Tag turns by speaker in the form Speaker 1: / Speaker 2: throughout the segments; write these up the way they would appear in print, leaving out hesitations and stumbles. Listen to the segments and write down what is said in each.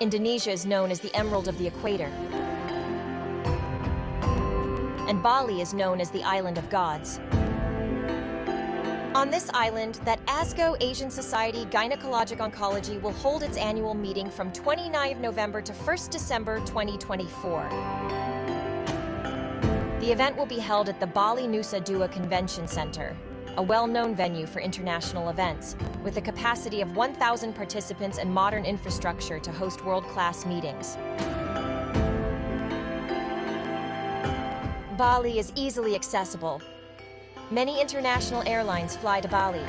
Speaker 1: Indonesia is known as the Emerald of the Equator. And Bali is known as the Island of Gods. On this island, that ASGO Asian Society Gynecologic Oncology will hold its annual meeting from 29 November to 1st December 2024. The event will be held at the Bali Nusa Dua Convention Center, a well-known venue for international events, with a capacity of 1,000 participants and modern infrastructure to host world-class meetings. Bali is easily accessible. Many international airlines fly to Bali.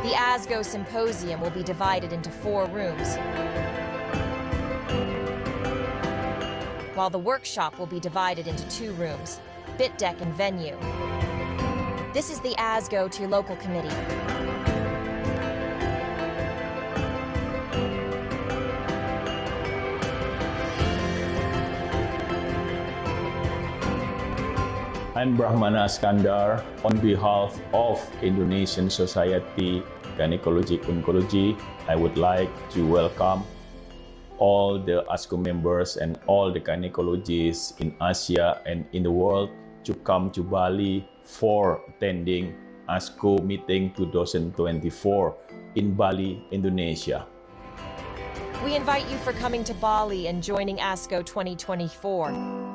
Speaker 1: The ASGO Symposium will be divided into 4 rooms, while the workshop will be divided into 2 rooms, Bit Deck and Venue. This is the ASGO to Local Committee.
Speaker 2: I'm Brahmana Iskandar. On behalf of Indonesian Society Gynecologic Oncology, I would like to welcome all the ASGO members and all the gynecologists in Asia and in the world to come to Bali for attending ASGO meeting 2024 in Bali, Indonesia.
Speaker 1: We invite you for coming to Bali and joining ASGO 2024.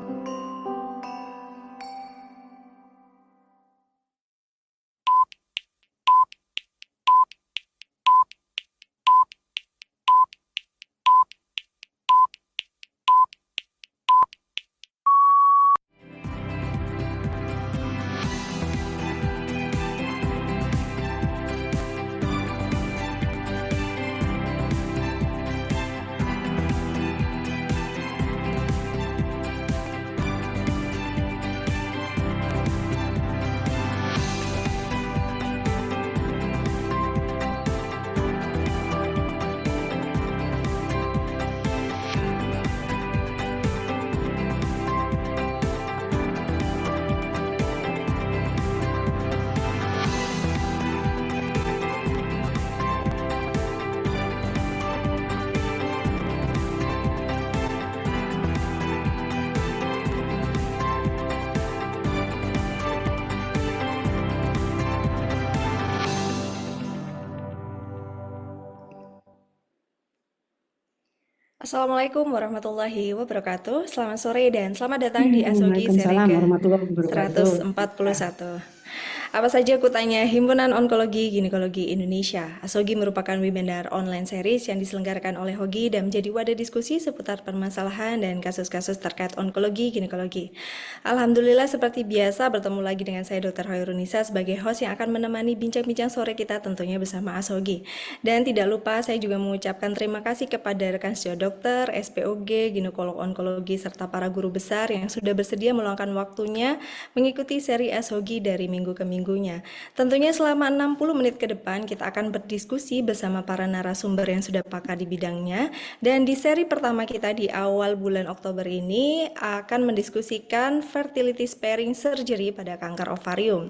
Speaker 3: Assalamualaikum warahmatullahi wabarakatuh. Selamat sore dan selamat datang di ASOGI seri
Speaker 4: Waalaikumsalam warahmatullahi wabarakatuh.
Speaker 3: ke-141. Apa saja kutanya Himpunan Onkologi Ginekologi Indonesia. ASOGI merupakan webinar online series yang diselenggarakan oleh HOGI dan menjadi wadah diskusi seputar permasalahan dan kasus-kasus terkait onkologi ginekologi. Alhamdulillah seperti biasa bertemu lagi dengan saya Dr. Hoirunisa sebagai host yang akan menemani bincang-bincang sore kita tentunya bersama ASOGI. Dan tidak lupa saya juga mengucapkan terima kasih kepada rekan sejawat dokter, SPOG, ginekolog onkologi serta para guru besar yang sudah bersedia meluangkan waktunya mengikuti seri ASOGI dari minggu ke minggunya. Tentunya selama 60 menit ke depan kita akan berdiskusi bersama para narasumber yang sudah pakar di bidangnya. Dan di seri pertama kita di awal bulan Oktober ini akan mendiskusikan fertility sparing surgery pada kanker ovarium.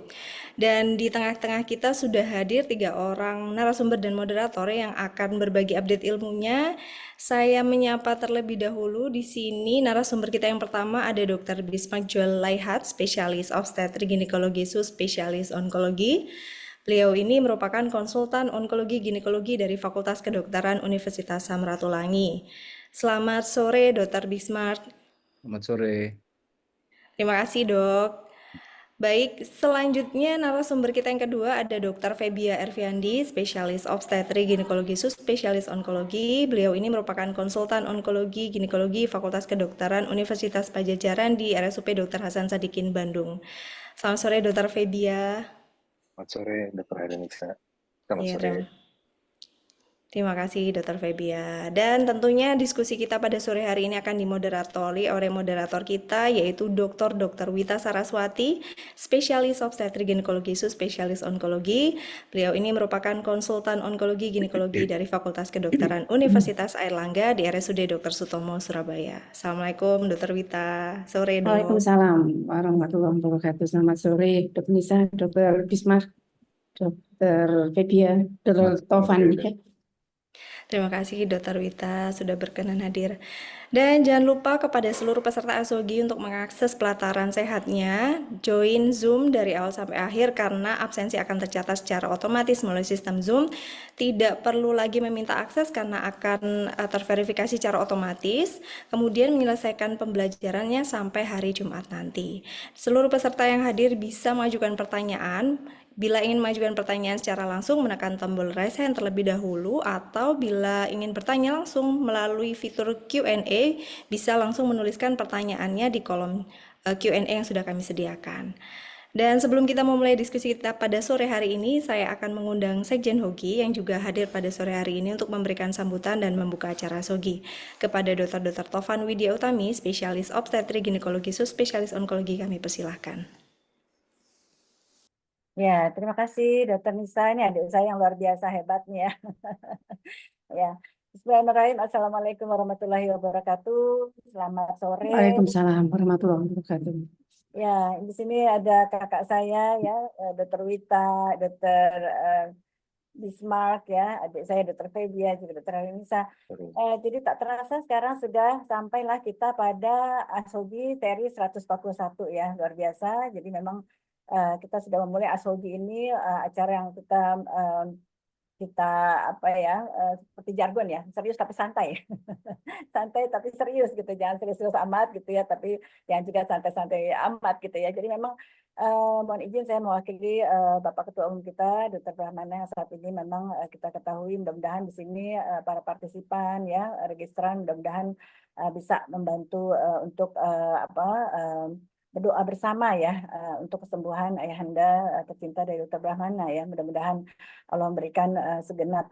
Speaker 3: Dan di tengah-tengah kita sudah hadir 3 orang narasumber dan moderator yang akan berbagi update ilmunya. Saya menyapa terlebih dahulu di sini narasumber kita yang pertama ada Dr. Bismarck Joel Laihat, spesialis obstetrik ginekologi spesialis onkologi. Beliau ini merupakan konsultan onkologi ginekologi dari Fakultas Kedokteran Universitas Samratulangi. Selamat sore Dr. Bismarck.
Speaker 5: Selamat sore.
Speaker 3: Terima kasih dok. Baik, selanjutnya narasumber kita yang kedua ada Dr. Febia Erviandi, spesialis obstetrik ginekologi spesialis onkologi. Beliau ini merupakan konsultan onkologi ginekologi Fakultas Kedokteran Universitas Padjadjaran di RSUP Dr. Hasan Sadikin Bandung. Selamat sore Dr. Febia.
Speaker 5: Selamat sore Dr. Hoirunisa. Selamat
Speaker 3: Iya,
Speaker 5: sore.
Speaker 3: Terima kasih Dr. Febia. Dan tentunya diskusi kita pada sore hari ini akan dimoderatori oleh moderator kita yaitu Dr. Wita Saraswati, spesialis obstetrik ginekologi spesialis onkologi. Beliau ini merupakan konsultan onkologi ginekologi dari Fakultas Kedokteran Universitas Airlangga di RSUD Dr. Sutomo Surabaya. Assalamualaikum Dr. Wita. Sore dok.
Speaker 4: Waalaikumsalam warahmatullahi wabarakatuh. Selamat sore Dr. Nisa, Dr. Bismarck, Dr. Febia, Dr. Tovan.
Speaker 3: Terima kasih Dr. Wita sudah berkenan hadir. Dan jangan lupa kepada seluruh peserta ASOGI untuk mengakses pelataran sehatnya, join Zoom dari awal sampai akhir karena absensi akan tercatat secara otomatis melalui sistem Zoom. Tidak perlu lagi meminta akses karena akan terverifikasi secara otomatis, kemudian menyelesaikan pembelajarannya sampai hari Jumat nanti. Seluruh peserta yang hadir bisa mengajukan pertanyaan. Bila ingin mengajukan pertanyaan secara langsung, menekan tombol raise hand terlebih dahulu, atau bila ingin bertanya langsung melalui fitur Q&A, bisa langsung menuliskan pertanyaannya di kolom Q&A yang sudah kami sediakan. Dan sebelum kita memulai diskusi kita pada sore hari ini, saya akan mengundang Sekjen Hogi yang juga hadir pada sore hari ini untuk memberikan sambutan dan membuka acara SOGI. Kepada Dr. Tovan Widya Utami, spesialis obstetrik ginekologi subspesialis onkologi, kami persilahkan.
Speaker 6: Ya, terima kasih Dr. Nisa. Ini adik saya yang luar biasa hebatnya. Ya, Bismillahirrahmanirrahim. Assalamualaikum warahmatullahi wabarakatuh. Selamat sore.
Speaker 4: Waalaikumsalam warahmatullahi wabarakatuh.
Speaker 6: Ya, di sini ada kakak saya ya, Dr. Wita, Dr. Bismarck ya, adik saya Dr. Febia, juga Dr. Nisa. Jadi tak terasa sekarang sudah sampailah kita pada ASOGI seri 141 ya, luar biasa. Jadi memang kita sudah memulai ASOGI ini acara yang kita apa ya seperti jargon ya, serius tapi santai. Santai tapi serius gitu, jangan serius-serius amat gitu ya, tapi jangan juga santai-santai amat gitu ya. Jadi memang mohon izin saya mewakili Bapak Ketua Umum kita Dr. Brahmana yang saat ini memang kita ketahui mudah-mudahan di sini para partisipan ya, registran mudah-mudahan bisa membantu untuk berdoa bersama ya untuk kesembuhan ayahanda tercinta dari Dr. Brahmana ya. Mudah-mudahan Allah memberikan segenap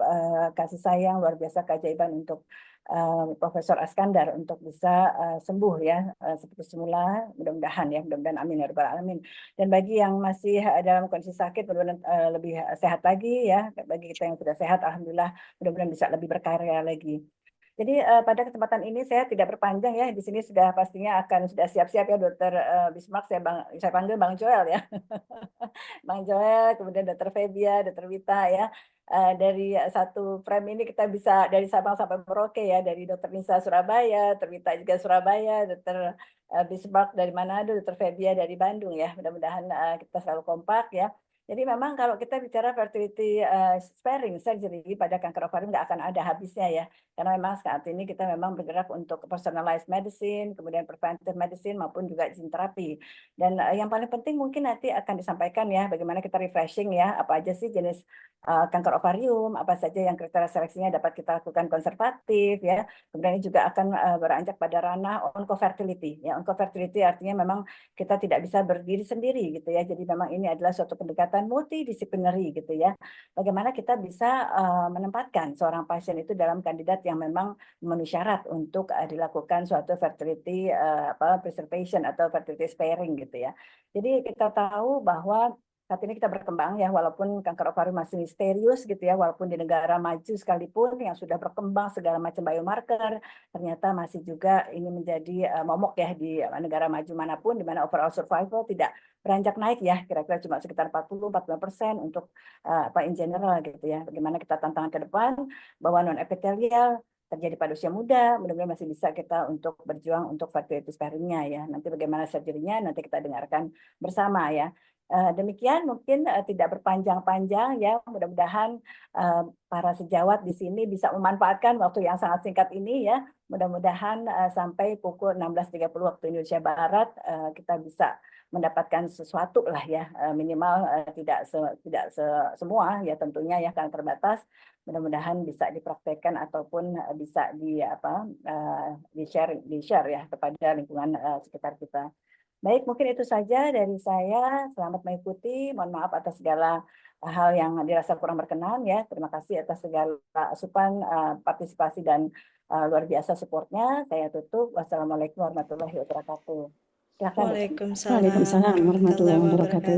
Speaker 6: kasih sayang luar biasa keajaiban untuk Profesor Askandar untuk bisa sembuh ya seperti semula, mudah-mudahan ya, mudah-mudahan amin ya rabbal alamin. Dan bagi yang masih dalam kondisi sakit mudah-mudahan lebih sehat lagi ya, bagi kita yang sudah sehat alhamdulillah mudah-mudahan bisa lebih berkarya lagi. Jadi pada kesempatan ini saya tidak berpanjang ya, di sini sudah pastinya akan sudah siap-siap ya Dr. Bismarck, saya panggil Bang Joel ya. Bang Joel, kemudian Dr. Febia, Dr. Wita ya. Dari satu frame ini kita bisa dari Sabang sampai Merauke ya, dari Dr. Nisa Surabaya, Dr. Wita juga Surabaya, Dr. Bismarck dari Manado, Dr. Febia dari Bandung ya. Mudah-mudahan kita selalu kompak ya. Jadi memang kalau kita bicara fertility sparing surgery pada kanker ovarium nggak akan ada habisnya ya. Karena memang saat ini kita memang bergerak untuk personalized medicine, kemudian preventive medicine maupun juga gene terapi. Dan yang paling penting mungkin nanti akan disampaikan ya bagaimana kita refreshing ya, apa aja sih jenis kanker ovarium, apa saja yang kriteria seleksinya dapat kita lakukan konservatif ya. Kemudian ini juga akan beranjak pada ranah oncofertility ya. Oncofertility artinya memang kita tidak bisa berdiri sendiri gitu ya. Jadi memang ini adalah suatu pendekatan multidisiplinary gitu ya. Bagaimana kita bisa menempatkan seorang pasien itu dalam kandidat yang memang memenuhi syarat untuk dilakukan suatu fertility preservation atau fertility sparing gitu ya. Jadi kita tahu bahwa saat ini kita berkembang ya, walaupun kanker ovarium masih misterius gitu ya, walaupun di negara maju sekalipun yang sudah berkembang segala macam biomarker, ternyata masih juga ini menjadi momok ya di negara maju manapun, di mana overall survival tidak beranjak naik ya, kira-kira cuma sekitar 40-45% untuk in general gitu ya. Bagaimana kita tantangan ke depan bahwa non epithelial terjadi pada usia muda, mudah-mudahan masih bisa kita untuk berjuang untuk fertility sparingnya ya. Nanti bagaimana surgery-nya nanti kita dengarkan bersama ya. Demikian mungkin tidak berpanjang-panjang ya, mudah-mudahan para sejawat di sini bisa memanfaatkan waktu yang sangat singkat ini ya. Mudah-mudahan sampai pukul 16.30 waktu Indonesia Barat kita bisa mendapatkan sesuatu lah ya, minimal tidak semua ya tentunya ya karena terbatas. Mudah-mudahan bisa dipraktekkan ataupun bisa di share ya kepada lingkungan sekitar kita. Baik, mungkin itu saja dari saya. Selamat mengikuti. Mohon maaf atas segala hal yang dirasa kurang berkenan ya. Terima kasih atas segala asupan, partisipasi dan luar biasa supportnya. Saya tutup. Wassalamualaikum warahmatullahi wabarakatuh. Silakan.
Speaker 4: Waalaikumsalam warahmatullahi wabarakatuh.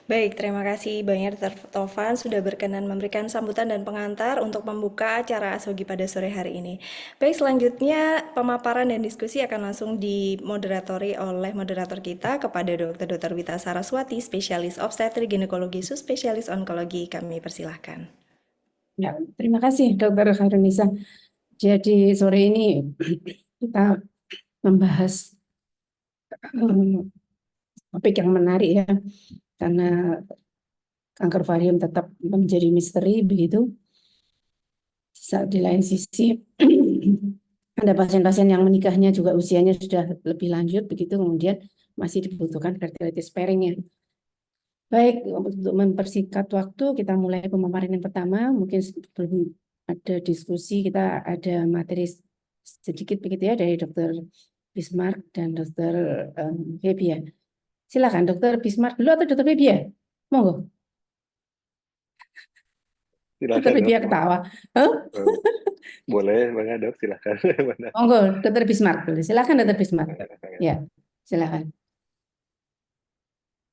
Speaker 3: Baik, terima kasih banyak Dr. Tovan sudah berkenan memberikan sambutan dan pengantar untuk membuka acara ASOGI pada sore hari ini. Baik, selanjutnya pemaparan dan diskusi akan langsung dimoderatori oleh moderator kita kepada Dr. Wita Saraswati, spesialis obstetrik ginekologi subspesialis onkologi. Kami persilahkan.
Speaker 4: Ya, terima kasih Dokter Khairunisa. Jadi sore ini kita membahas topik yang menarik ya, karena kanker ovarium tetap menjadi misteri begitu. Di lain sisi ada pasien-pasien yang menikahnya juga usianya sudah lebih lanjut begitu, kemudian masih dibutuhkan fertility sparing ya. Baik, untuk mempersingkat waktu kita mulai pemaparan yang pertama. Mungkin sebelum ada diskusi kita ada materi sedikit begitu ya dari Dokter Bismarck dan Dokter Febi ya. Silakan Dokter Bismarck dulu atau Dokter Febi ya? Monggo. Dokter
Speaker 5: Silakan
Speaker 4: Febi
Speaker 5: dok.
Speaker 4: ya ketawa. Huh?
Speaker 5: Eh, Boleh Bang Dok, silakan.
Speaker 4: Monggo Dokter Bismarck dulu. Silakan Dokter Bismarck.
Speaker 5: Bang
Speaker 4: Ya, silakan.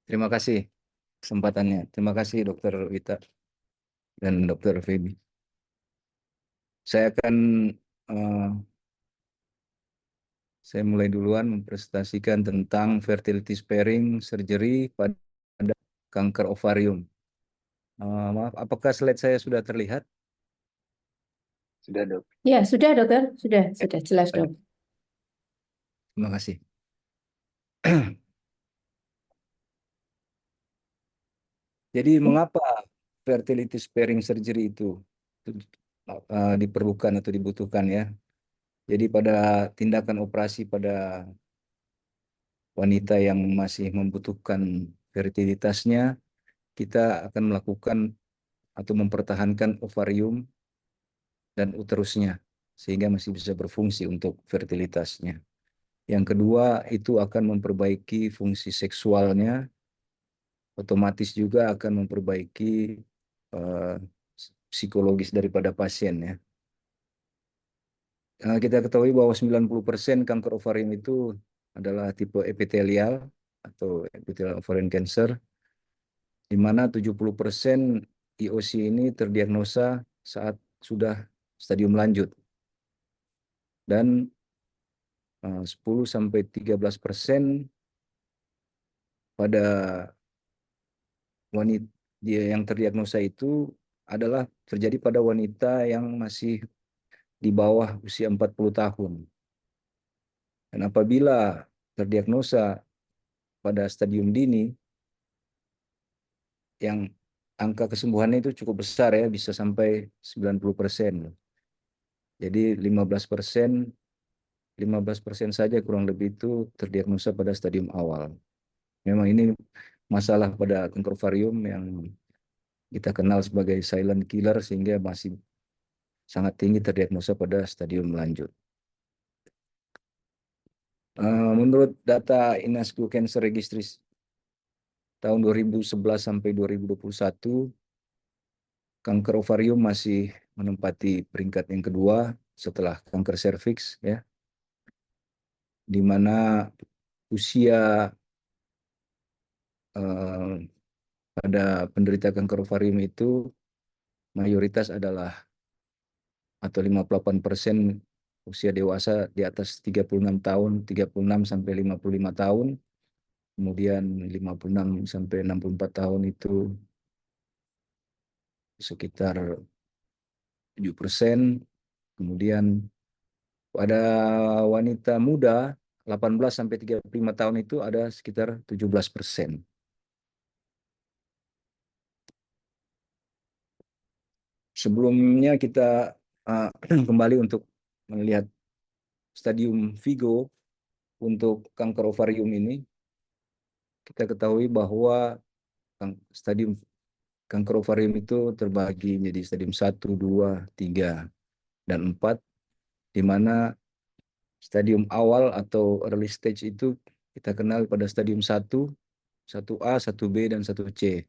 Speaker 7: Terima kasih kesempatannya. Terima kasih Dokter Wita dan Dokter Febi. Saya akan saya mulai duluan mempresentasikan tentang fertility sparing surgery pada kanker ovarium. Maaf, apakah slide saya sudah terlihat?
Speaker 5: Sudah dok.
Speaker 4: Ya, sudah Dokter, sudah jelas Dok.
Speaker 7: Terima kasih. Jadi mengapa fertility sparing surgery itu diperlukan atau dibutuhkan ya? Jadi pada tindakan operasi pada wanita yang masih membutuhkan fertilitasnya, kita akan melakukan atau mempertahankan ovarium dan uterusnya sehingga masih bisa berfungsi untuk fertilitasnya. Yang kedua, itu akan memperbaiki fungsi seksualnya, otomatis juga akan memperbaiki psikologis daripada pasien ya. Kita ketahui bahwa 90% kanker ovarium itu adalah tipe epitelial atau epithelial ovarian cancer, di mana 70% IOC ini terdiagnosa saat sudah stadium lanjut. Dan 10-13% pada wanita yang terdiagnosa itu adalah terjadi pada wanita yang masih di bawah usia 40 tahun. Dan apabila terdiagnosa pada stadium dini, yang angka kesembuhannya itu cukup besar ya, bisa sampai 90%. Jadi 15% saja kurang lebih itu terdiagnosa pada stadium awal. Memang ini masalah pada kanker ovarium yang kita kenal sebagai silent killer sehingga masih sangat tinggi terdiagnosa pada stadium lanjut. Menurut data INASGO Cancer Registry tahun 2011 sampai 2021, kanker ovarium masih menempati peringkat yang kedua setelah kanker serviks ya, di mana usia pada penderita kanker ovarium itu mayoritas adalah atau 58% usia dewasa di atas 36 tahun, 36 sampai 55 tahun. Kemudian 56 sampai 64 tahun itu sekitar 7%. Kemudian pada wanita muda 18 sampai 35 tahun itu ada sekitar 17%. Sebelumnya kita kembali untuk melihat stadium Vigo untuk kanker ovarium ini. Kita ketahui bahwa stadium kanker ovarium itu terbagi menjadi stadium 1, 2, 3, dan 4, di mana stadium awal atau early stage itu kita kenal pada stadium 1, 1A, 1B, dan 1C.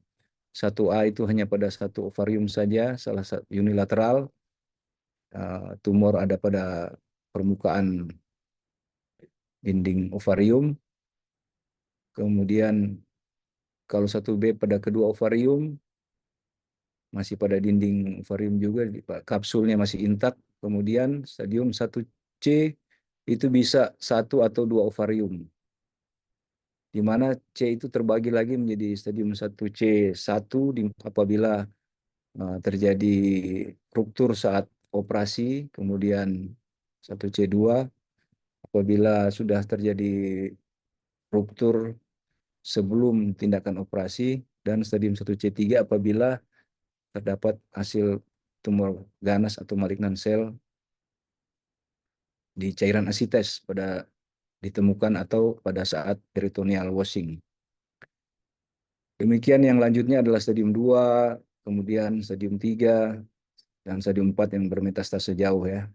Speaker 7: 1A itu hanya pada satu ovarium saja, salah satu unilateral, tumor ada pada permukaan dinding ovarium. Kemudian kalau 1B pada kedua ovarium, masih pada dinding ovarium juga, kapsulnya masih intak. Kemudian stadium 1C itu bisa 1 atau 2 ovarium, di mana C itu terbagi lagi menjadi stadium 1C1 apabila terjadi ruptur saat operasi, kemudian 1C2 apabila sudah terjadi ruptur sebelum tindakan operasi, dan stadium 1C3 apabila terdapat hasil tumor ganas atau malignan sel di cairan asites ditemukan atau pada saat peritoneal washing. Demikian yang lanjutnya adalah stadium 2, kemudian stadium 3, dan stadium 4 yang bermetastase jauh ya.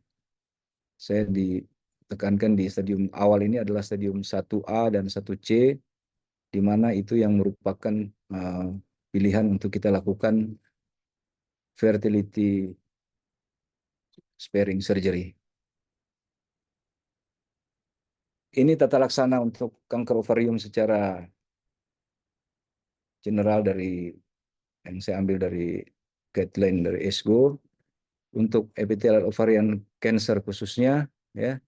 Speaker 7: Saya ditekankan di stadium awal ini adalah stadium 1A dan 1C, di mana itu yang merupakan pilihan untuk kita lakukan fertility sparing surgery. Ini tata laksana untuk kanker ovarium secara general yang saya ambil dari guideline dari ESGO untuk epithelial ovarian cancer khususnya ya.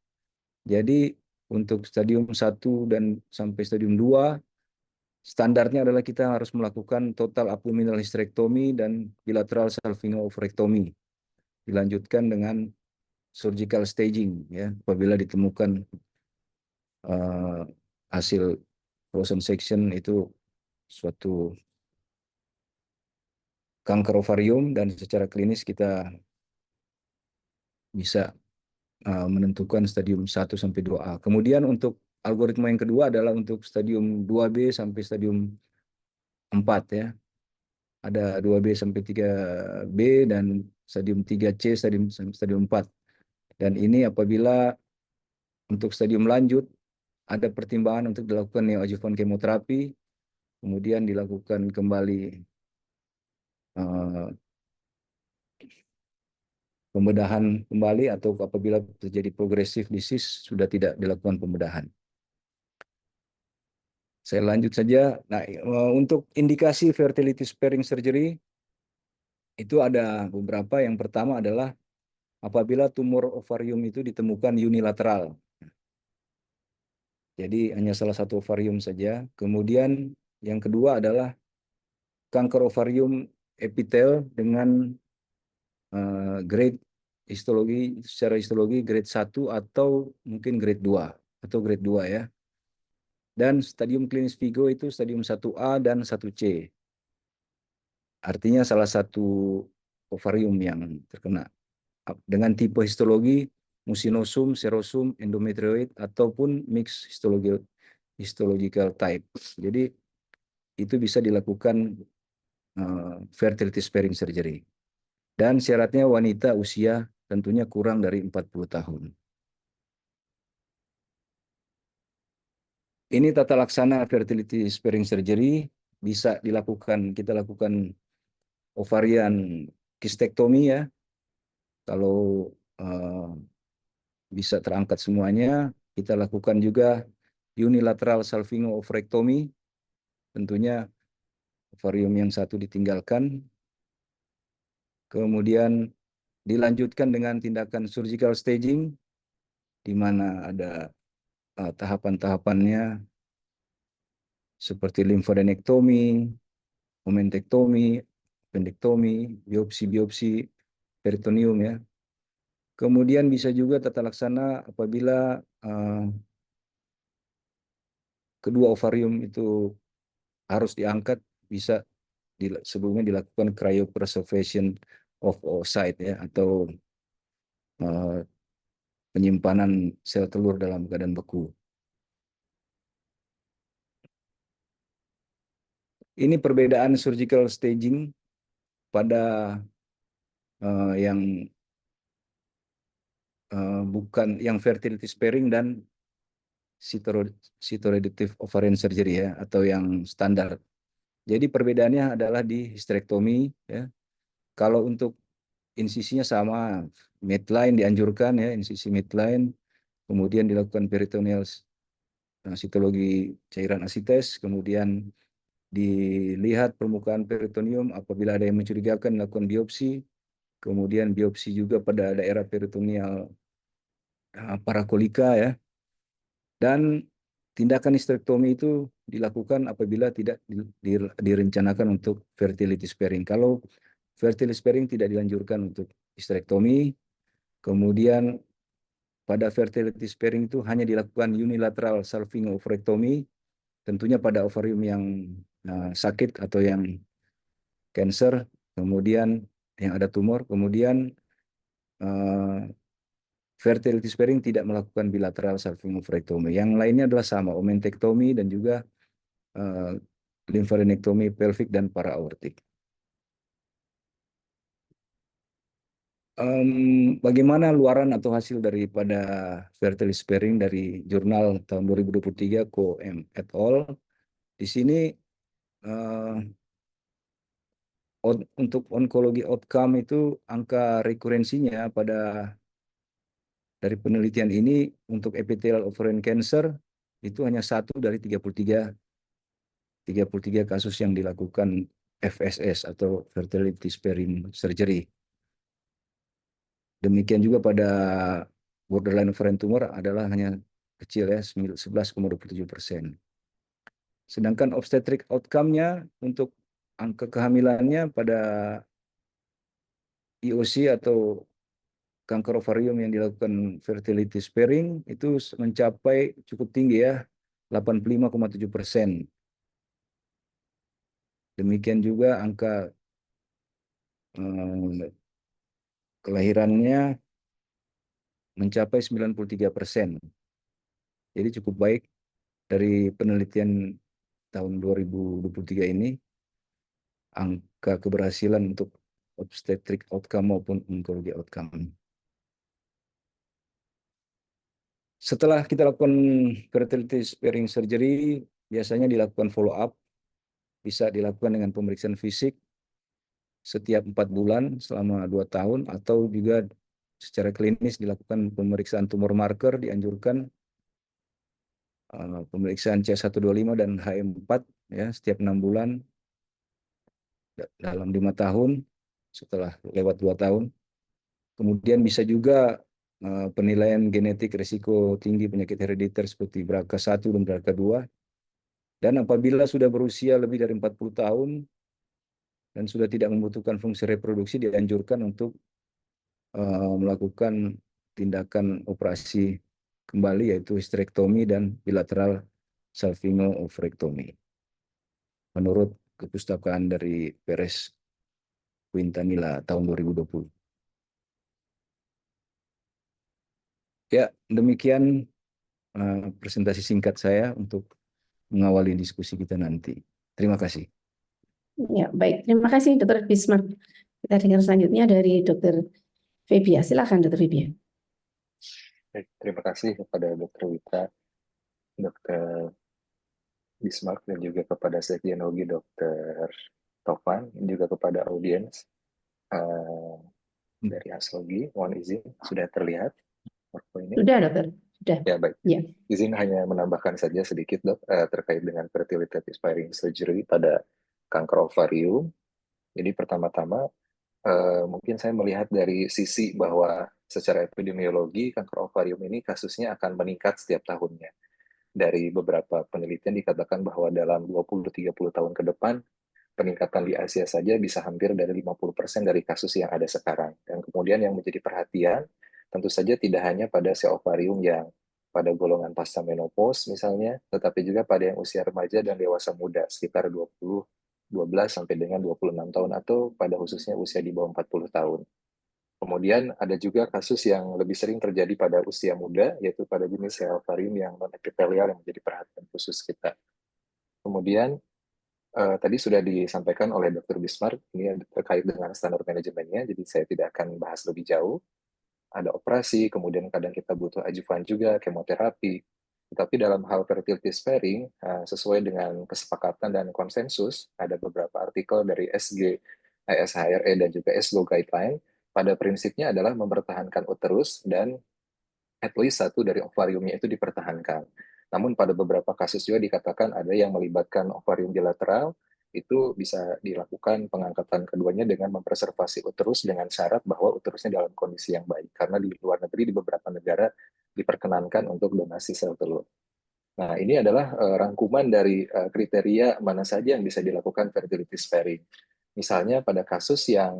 Speaker 7: Jadi untuk stadium 1 dan sampai stadium 2 standarnya adalah kita harus melakukan total abdominal hysterectomy dan bilateral salpingo-oophorectomy. Dilanjutkan dengan surgical staging ya apabila ditemukan hasil frozen section itu suatu kanker ovarium, dan secara klinis kita bisa menentukan stadium 1 sampai 2A. Kemudian untuk algoritma yang kedua adalah untuk stadium 2B sampai stadium 4 ya. Ada 2B sampai 3B dan stadium 3C stadium 4. Dan ini apabila untuk stadium lanjut ada pertimbangan untuk dilakukan neoadjuvant kemoterapi, kemudian dilakukan kembali pembedahan kembali, atau apabila terjadi progressive disease sudah tidak dilakukan pembedahan. Saya lanjut saja. Nah, untuk indikasi fertility sparing surgery itu ada beberapa. Yang pertama adalah apabila tumor ovarium itu ditemukan unilateral. Jadi hanya salah satu ovarium saja. Kemudian yang kedua adalah kanker ovarium epitel dengan grade histologi, secara histologi grade 1 atau mungkin grade 2 atau grade 2 ya. Dan stadium klinis Vigo itu stadium 1A dan 1C. Artinya salah satu ovarium yang terkena dengan tipe histologi mucinosum, serosum, endometrioid ataupun mixed histological type. Jadi itu bisa dilakukan fertility sparing surgery. Dan syaratnya wanita usia tentunya kurang dari 40 tahun. Ini tata laksana fertility sparing surgery, bisa dilakukan, kita lakukan ovarian kistektomi ya. Kalau bisa terangkat semuanya, kita lakukan juga unilateral salpingo-oophorectomy. Tentunya ovarium yang satu ditinggalkan. Kemudian dilanjutkan dengan tindakan surgical staging, di mana ada tahapan-tahapannya seperti limfodenektomi, omentektomi, appendektomi, biopsi peritoneum ya. Kemudian bisa juga tata laksana apabila kedua ovarium itu harus diangkat, bisa sebelumnya dilakukan cryopreservation of oocyte ya, atau penyimpanan sel telur dalam keadaan beku. Ini perbedaan surgical staging pada yang bukan yang fertility sparing dan cytoreductive ovarian surgery ya, atau yang standar. Jadi perbedaannya adalah di hysterectomy ya. Kalau untuk insisinya sama, midline dianjurkan ya, insisi midline, kemudian dilakukan peritoneal sitologi cairan asites, kemudian dilihat permukaan peritoneum, apabila ada yang mencurigakan dilakukan biopsi, kemudian biopsi juga pada daerah peritoneal parakolika ya. Dan tindakan hysterectomy itu dilakukan apabila tidak direncanakan untuk fertility sparing. Kalau fertility sparing tidak dianjurkan untuk histerektomi. Kemudian pada fertility sparing itu hanya dilakukan unilateral salving ovarectomy, tentunya pada ovarium yang sakit atau yang cancer, kemudian yang ada tumor. Kemudian fertility sparing tidak melakukan bilateral salving ovarectomy. Yang lainnya adalah sama, omentektomi dan juga limfadenektomi pelvic dan para-aortik. Bagaimana luaran atau hasil daripada fertility sparing dari jurnal tahun 2023 Ko M et al. Di sini untuk onkologi outcome itu angka rekurensinya dari penelitian ini untuk epithelial ovarian cancer itu hanya 1 dari 33 kasus yang dilakukan FSS atau fertility sparing surgery. Demikian juga pada borderline ovarian tumor adalah hanya kecil ya, 11,27%. Sedangkan obstetric outcome-nya untuk angka kehamilannya pada IOC atau kanker ovarium yang dilakukan fertility sparing itu mencapai cukup tinggi ya, 85,7%. Demikian juga angka kelahirannya mencapai 93%. Jadi cukup baik dari penelitian tahun 2023 ini, angka keberhasilan untuk obstetric outcome maupun oncology outcome. Setelah kita lakukan fertility sparing surgery, biasanya dilakukan follow up, bisa dilakukan dengan pemeriksaan fisik setiap 4 bulan selama 2 tahun, atau juga secara klinis dilakukan pemeriksaan tumor marker, dianjurkan pemeriksaan C125 dan HM4 ya setiap 6 bulan dalam 5 tahun setelah lewat 2 tahun. Kemudian bisa juga penilaian genetik risiko tinggi penyakit herediter seperti BRCA1 dan BRCA2. Dan apabila sudah berusia lebih dari 40 tahun dan sudah tidak membutuhkan fungsi reproduksi, dianjurkan untuk melakukan tindakan operasi kembali, yaitu histerektomi dan bilateral salpingo-ovarectomy. Menurut kepustakaan dari Perez Quintanilla tahun 2020. Ya, demikian presentasi singkat saya untuk mengawali diskusi kita nanti. Terima kasih.
Speaker 4: Ya, baik. Terima kasih, Dr. Bismarck. Kita dengar selanjutnya dari Dr. Febia. Silakan, Dr. Febia.
Speaker 5: Baik, terima kasih kepada Dr. Wita, Dr. Bismarck, dan juga kepada Sekjen Hogi Dr. Tovan, dan juga kepada audiens dari Aslogi. Mohon izin, sudah terlihat PowerPoint ini?
Speaker 4: Sudah, Dokter. Sudah.
Speaker 5: Ya, baik.
Speaker 4: Ya.
Speaker 5: Izin hanya menambahkan saja sedikit, Dok, terkait dengan fertility sparing surgery pada kanker ovarium. Jadi pertama-tama, mungkin saya melihat dari sisi bahwa secara epidemiologi kanker ovarium ini kasusnya akan meningkat setiap tahunnya. Dari beberapa penelitian dikatakan bahwa dalam 20-30 tahun ke depan, peningkatan di Asia saja bisa hampir dari 50% dari kasus yang ada sekarang. Dan kemudian yang menjadi perhatian, tentu saja tidak hanya pada sel ovarium yang pada golongan pasca menopause misalnya, tetapi juga pada yang usia remaja dan dewasa muda, sekitar 12 sampai dengan 26 tahun, atau pada khususnya usia di bawah 40 tahun. Kemudian ada juga kasus yang lebih sering terjadi pada usia muda, yaitu pada jenis sel ovarium yang non-epitelial yang menjadi perhatian khusus kita. Kemudian tadi sudah disampaikan oleh Dr. Bismarck, ini terkait dengan standar manajemennya, jadi saya tidak akan bahas lebih jauh. Ada operasi, kemudian kadang kita butuh adjuvan juga, kemoterapi. Tetapi dalam hal fertility sparing, sesuai dengan kesepakatan dan konsensus, ada beberapa artikel dari SG, ISHRE, dan juga ESGO Guideline, pada prinsipnya adalah mempertahankan uterus dan at least satu dari ovariumnya itu dipertahankan. Namun pada beberapa kasus juga dikatakan ada yang melibatkan ovarium bilateral, itu bisa dilakukan pengangkatan keduanya dengan mempreservasi uterus dengan syarat bahwa uterusnya dalam kondisi yang baik. Karena di luar negeri, di beberapa negara, diperkenankan untuk donasi sel telur. Nah, ini adalah rangkuman dari kriteria mana saja yang bisa dilakukan fertility sparing. Misalnya pada kasus yang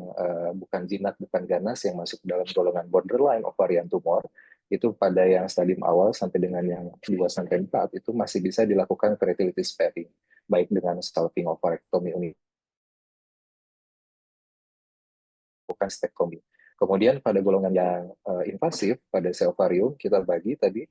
Speaker 5: bukan jinak, bukan ganas, yang masuk dalam golongan borderline ovarian tumor, itu pada yang stadium awal sampai dengan yang 2 sampai 4 itu masih bisa dilakukan fertility sparing, baik dengan salping ovarectomy bukan stektomi. Kemudian pada golongan yang invasif, pada sel ovarium, kita bagi tadi,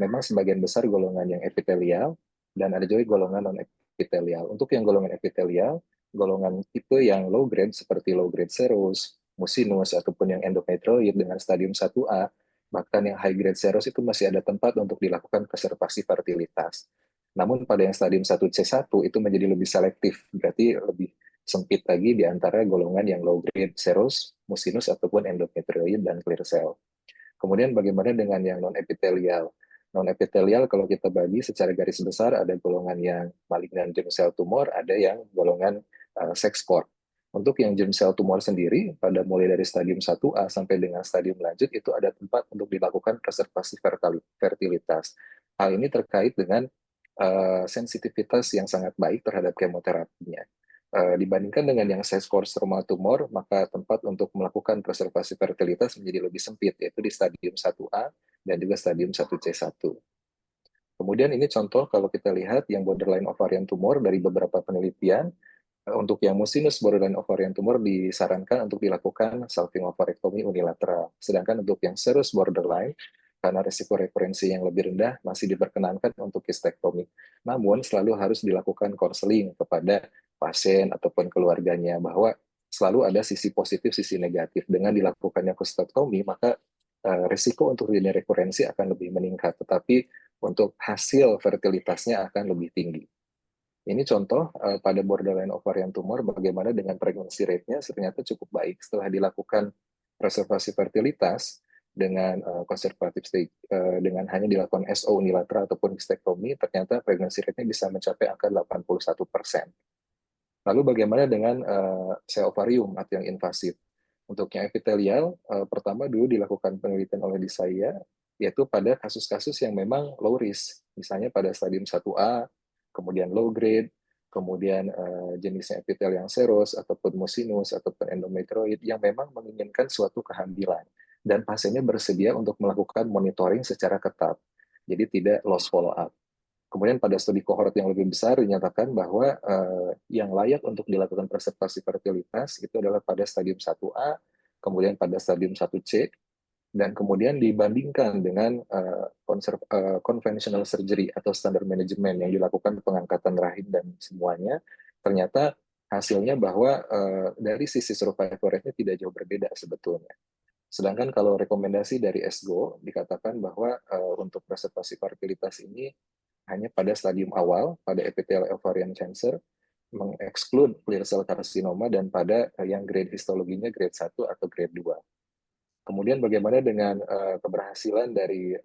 Speaker 5: memang sebagian besar golongan yang epitelial, dan ada juga golongan non-epitelial. Untuk yang golongan epitelial, golongan tipe yang low grade seperti low grade serous, mucinous, ataupun yang endometrioid dengan stadium 1A, bahkan yang high grade serous itu masih ada tempat untuk dilakukan konservasi fertilitas. Namun pada yang stadium 1C1 itu menjadi lebih selektif, berarti lebih sempit lagi di antara golongan yang low grade serous, mucinous, ataupun endometrioid dan clear cell. Kemudian bagaimana dengan yang non-epitelial? Non-epitelial kalau kita bagi secara garis besar ada golongan yang malignan germ cell tumor, ada yang golongan sex cord. Untuk yang germ cell tumor sendiri, pada mulai dari stadium 1A sampai dengan stadium lanjut, itu ada tempat untuk dilakukan preservasi fertilitas. Hal ini terkait dengan sensitivitas yang sangat baik terhadap kemoterapinya. Dibandingkan dengan yang sex cord stromal tumor, maka tempat untuk melakukan preservasi fertilitas menjadi lebih sempit, yaitu di stadium 1A dan juga stadium 1C1. Kemudian ini contoh kalau kita lihat yang borderline ovarian tumor dari beberapa penelitian, untuk yang mucinous borderline ovarian tumor disarankan untuk dilakukan salping ovarectomy unilateral. Sedangkan untuk yang serous borderline, karena resiko referensi yang lebih rendah, masih diperkenankan untuk kistektomi. Namun selalu harus dilakukan konseling kepada pasien ataupun keluarganya bahwa selalu ada sisi positif, sisi negatif. Dengan dilakukannya kistektomi, maka resiko untuk terjadi referensi akan lebih meningkat, tetapi untuk hasil fertilitasnya akan lebih tinggi. Ini contoh pada borderline ovarian tumor bagaimana dengan pregnancy rate-nya ternyata cukup baik setelah dilakukan preservasi fertilitas dengan konservatif stage, dengan hanya dilakukan SO unilateral ataupun histektomi, ternyata pregnancy rate-nya bisa mencapai angka 81%. Lalu bagaimana dengan sel ovarium atau yang invasif? Untuk yang epitelial, pertama dulu dilakukan penelitian oleh di saya, yaitu pada kasus-kasus yang memang low risk, misalnya pada stadium 1A, kemudian low grade, kemudian jenisnya epitel yang serous, ataupun mucinous, ataupun endometrioid, yang memang menginginkan suatu kehamilan. Dan pasiennya bersedia untuk melakukan monitoring secara ketat, jadi tidak lost follow-up. Kemudian pada studi kohort yang lebih besar dinyatakan bahwa yang layak untuk dilakukan preservasi fertilitas itu adalah pada stadium 1A, kemudian pada stadium 1C, dan kemudian dibandingkan dengan conventional surgery atau standard management yang dilakukan pengangkatan rahim dan semuanya, ternyata hasilnya bahwa dari sisi survival rate-nya tidak jauh berbeda sebetulnya. Sedangkan kalau rekomendasi dari ESGO dikatakan bahwa untuk preservasi fertilitas ini hanya pada stadium awal, pada epithelial ovarian cancer, mengeksklud clear cell carcinoma, dan pada yang grade histologinya grade 1 atau grade 2. Kemudian bagaimana dengan keberhasilan dari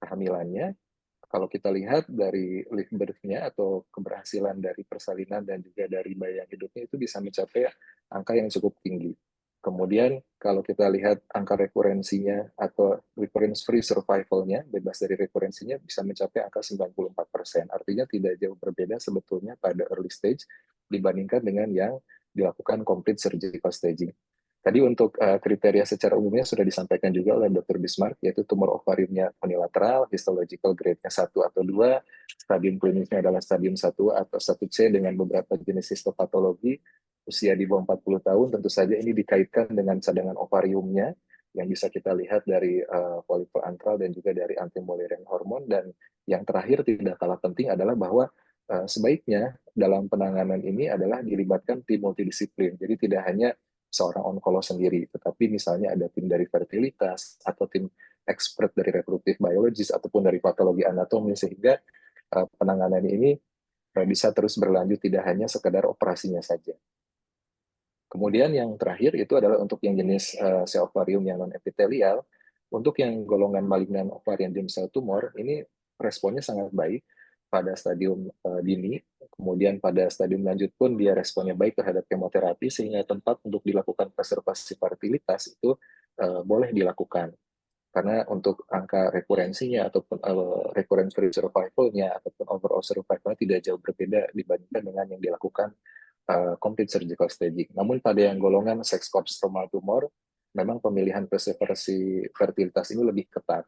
Speaker 5: kehamilannya? Kalau kita lihat dari live birth-nya atau keberhasilan dari persalinan dan juga dari bayi yang hidupnya itu bisa mencapai angka yang cukup tinggi. Kemudian kalau kita lihat angka rekurensinya atau recurrence-free survival-nya, bebas dari rekurensinya, bisa mencapai angka 94%. Artinya tidak jauh berbeda sebetulnya pada early stage dibandingkan dengan yang dilakukan complete surgical staging. Tadi untuk kriteria secara umumnya sudah disampaikan juga oleh Dr. Bismarck, yaitu tumor ovariumnya unilateral, histological grade-nya 1 atau 2, stadium klinisnya adalah stadium 1 atau 1C dengan beberapa jenis histopatologi, usia di bawah 40 tahun, tentu saja ini dikaitkan dengan cadangan ovariumnya, yang bisa kita lihat dari follicle antral dan juga dari anti-Mullerian hormone. Dan yang terakhir tidak kalah penting adalah bahwa sebaiknya dalam penanganan ini adalah dilibatkan tim multidisiplin. Jadi tidak hanya seorang onkolog sendiri, tetapi misalnya ada tim dari fertilitas atau tim expert dari reproductive biologist ataupun dari patologi anatomi, sehingga penanganan ini bisa terus berlanjut, tidak hanya sekedar operasinya saja. Kemudian yang terakhir itu adalah untuk yang jenis sel ovarium yang non-epitelial. Untuk yang golongan malignan ovarian germ cell tumor, ini responnya sangat baik pada stadium dini, kemudian pada stadium lanjut pun dia responnya baik terhadap kemoterapi, sehingga tempat untuk dilakukan preservasi fertilitas itu boleh dilakukan. Karena untuk angka rekurensinya ataupun recurrence-free survival-nya ataupun overall survival-nya tidak jauh berbeda dibandingkan dengan yang dilakukan complete surgical staging. Namun pada yang golongan sex corpus stromal tumor, memang pemilihan preservasi fertilitas ini lebih ketat.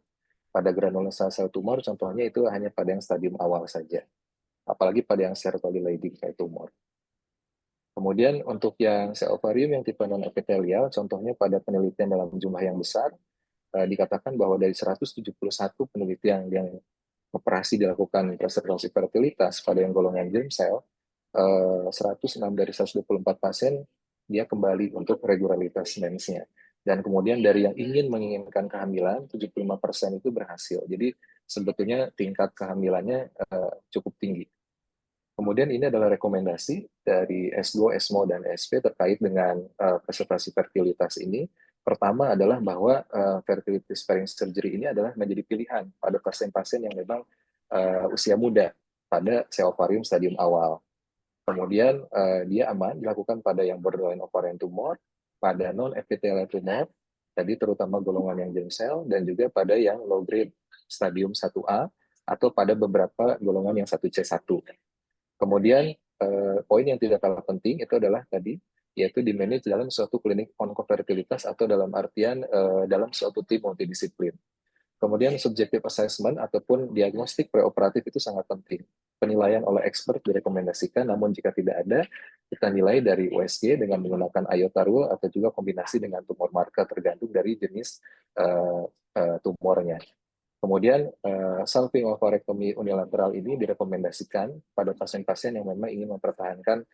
Speaker 5: Pada granulosa sel tumor, contohnya itu hanya pada yang stadium awal saja. Apalagi pada yang sertoli-leading tumor. Kemudian untuk yang sel ovarium yang tipe non-epitelial, contohnya pada penelitian dalam jumlah yang besar, dikatakan bahwa dari 171 penelitian yang operasi dilakukan preservasi fertilitas pada yang golongan germ cell, 106 dari 124 pasien dia kembali untuk regularitas mensnya. Dan kemudian dari yang menginginkan kehamilan, 75% itu berhasil. Jadi sebetulnya tingkat kehamilannya cukup tinggi. Kemudian ini adalah rekomendasi dari SGO, ESMO, dan ESP terkait dengan preservasi fertilitas ini. Pertama adalah bahwa fertility sparing surgery ini adalah menjadi pilihan pada pasien-pasien yang memang usia muda pada sel ovarium stadium awal. Kemudian dia aman dilakukan pada yang borderline ovarian tumor, pada non-epithelial tumor, jadi terutama golongan yang germ cell, dan juga pada yang low grade stadium 1A, atau pada beberapa golongan yang 1C1. Kemudian poin yang tidak kalah penting itu adalah tadi, yaitu di manage dalam suatu klinik onkofertilitas atau dalam artian dalam suatu tim multidisiplin. Kemudian subjective assessment ataupun diagnostik preoperatif itu sangat penting. Penilaian oleh expert direkomendasikan, namun jika tidak ada, kita nilai dari USG dengan menggunakan IOTA rule atau juga kombinasi dengan tumor marker tergantung dari jenis tumornya. Kemudian salping ovarectomy unilateral ini direkomendasikan pada pasien-pasien yang memang ingin mempertahankan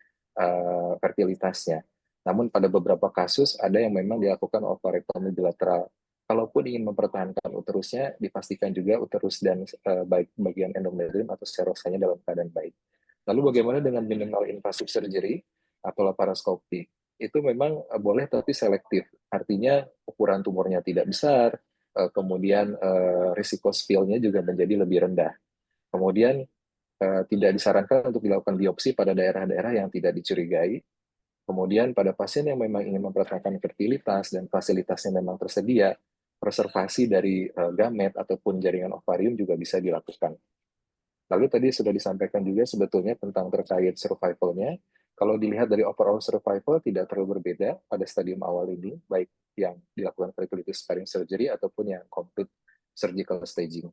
Speaker 5: fertilitasnya. Namun pada beberapa kasus ada yang memang dilakukan ovarectomy bilateral. Kalaupun ingin mempertahankan uterusnya, dipastikan juga uterus dan baik bagian endometrium atau serosanya dalam keadaan baik. Lalu bagaimana dengan minimal invasive surgery atau laparoskopi? Itu memang boleh tapi selektif. Artinya ukuran tumornya tidak besar, kemudian risiko spill-nya juga menjadi lebih rendah. Kemudian tidak disarankan untuk dilakukan biopsi pada daerah-daerah yang tidak dicurigai. Kemudian pada pasien yang memang ingin mempertahankan fertilitas dan fasilitasnya memang tersedia, preservasi dari gamet ataupun jaringan ovarium juga bisa dilakukan. Lalu tadi sudah disampaikan juga sebetulnya tentang terkait survival-nya. Kalau dilihat dari overall survival tidak terlalu berbeda pada stadium awal ini, baik yang dilakukan fertility sparing surgery ataupun yang complete surgical staging.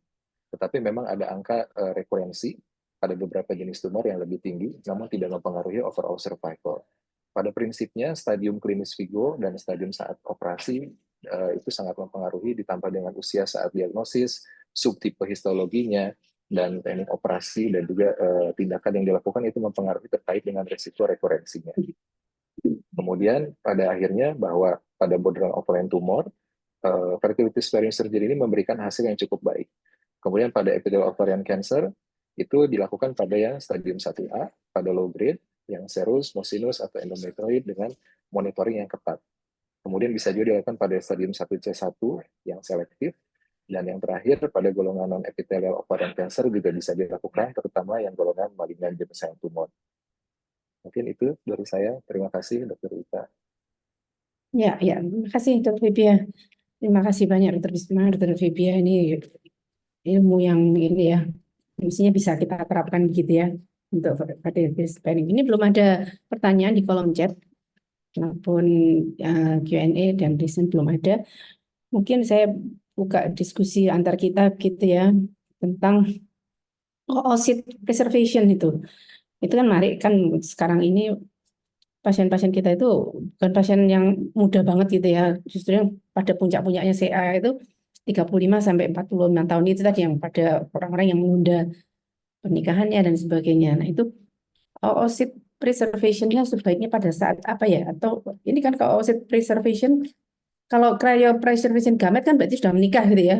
Speaker 5: Tetapi memang ada angka rekurensi pada beberapa jenis tumor yang lebih tinggi, namun tidak mempengaruhi overall survival. Pada prinsipnya, stadium klinis Vigo dan stadium saat operasi itu sangat mempengaruhi, ditambah dengan usia saat diagnosis, subtipe histologinya, dan teknik operasi dan juga tindakan yang dilakukan itu mempengaruhi terkait dengan risiko rekurensinya. Kemudian pada akhirnya bahwa pada borderline ovarian tumor, fertility sparing surgery ini memberikan hasil yang cukup baik. Kemudian pada epithelial ovarian cancer, itu dilakukan pada yang stadium 1A, pada low grade, yang serous, mucinous, atau endometrioid dengan monitoring yang ketat. Kemudian bisa juga dilakukan pada stadium 1C1 yang selektif, dan yang terakhir pada golongan non-epithelial ovarian cancer juga bisa dilakukan, terutama yang golongan malignant germ cell tumor. Mungkin itu dari saya. Terima kasih, Dr. Ita.
Speaker 4: Ya, terima kasih Dr. Vibia. Terima kasih banyak Dr. Bisma, Dr. Vibia. Ini ilmu yang ini ya, mestinya bisa kita terapkan begitu ya untuk fertility sparing. Ini belum ada pertanyaan di kolom chat maupun Q&A dan recent belum ada. Mungkin saya buka diskusi antar kita gitu ya tentang oocyte preservation itu. Itu kan menarik kan sekarang ini pasien-pasien kita itu bukan pasien yang muda banget gitu ya. Justru yang pada puncak-puncaknya CA itu 35 sampai 45 tahun itu tadi yang pada orang-orang yang menunda pernikahannya dan sebagainya. Nah, itu oocyte preservation-nya sebaiknya pada saat apa ya? Atau ini kan kalau oocyte preservation, kalau cryopreservation gamet kan berarti sudah menikah gitu ya?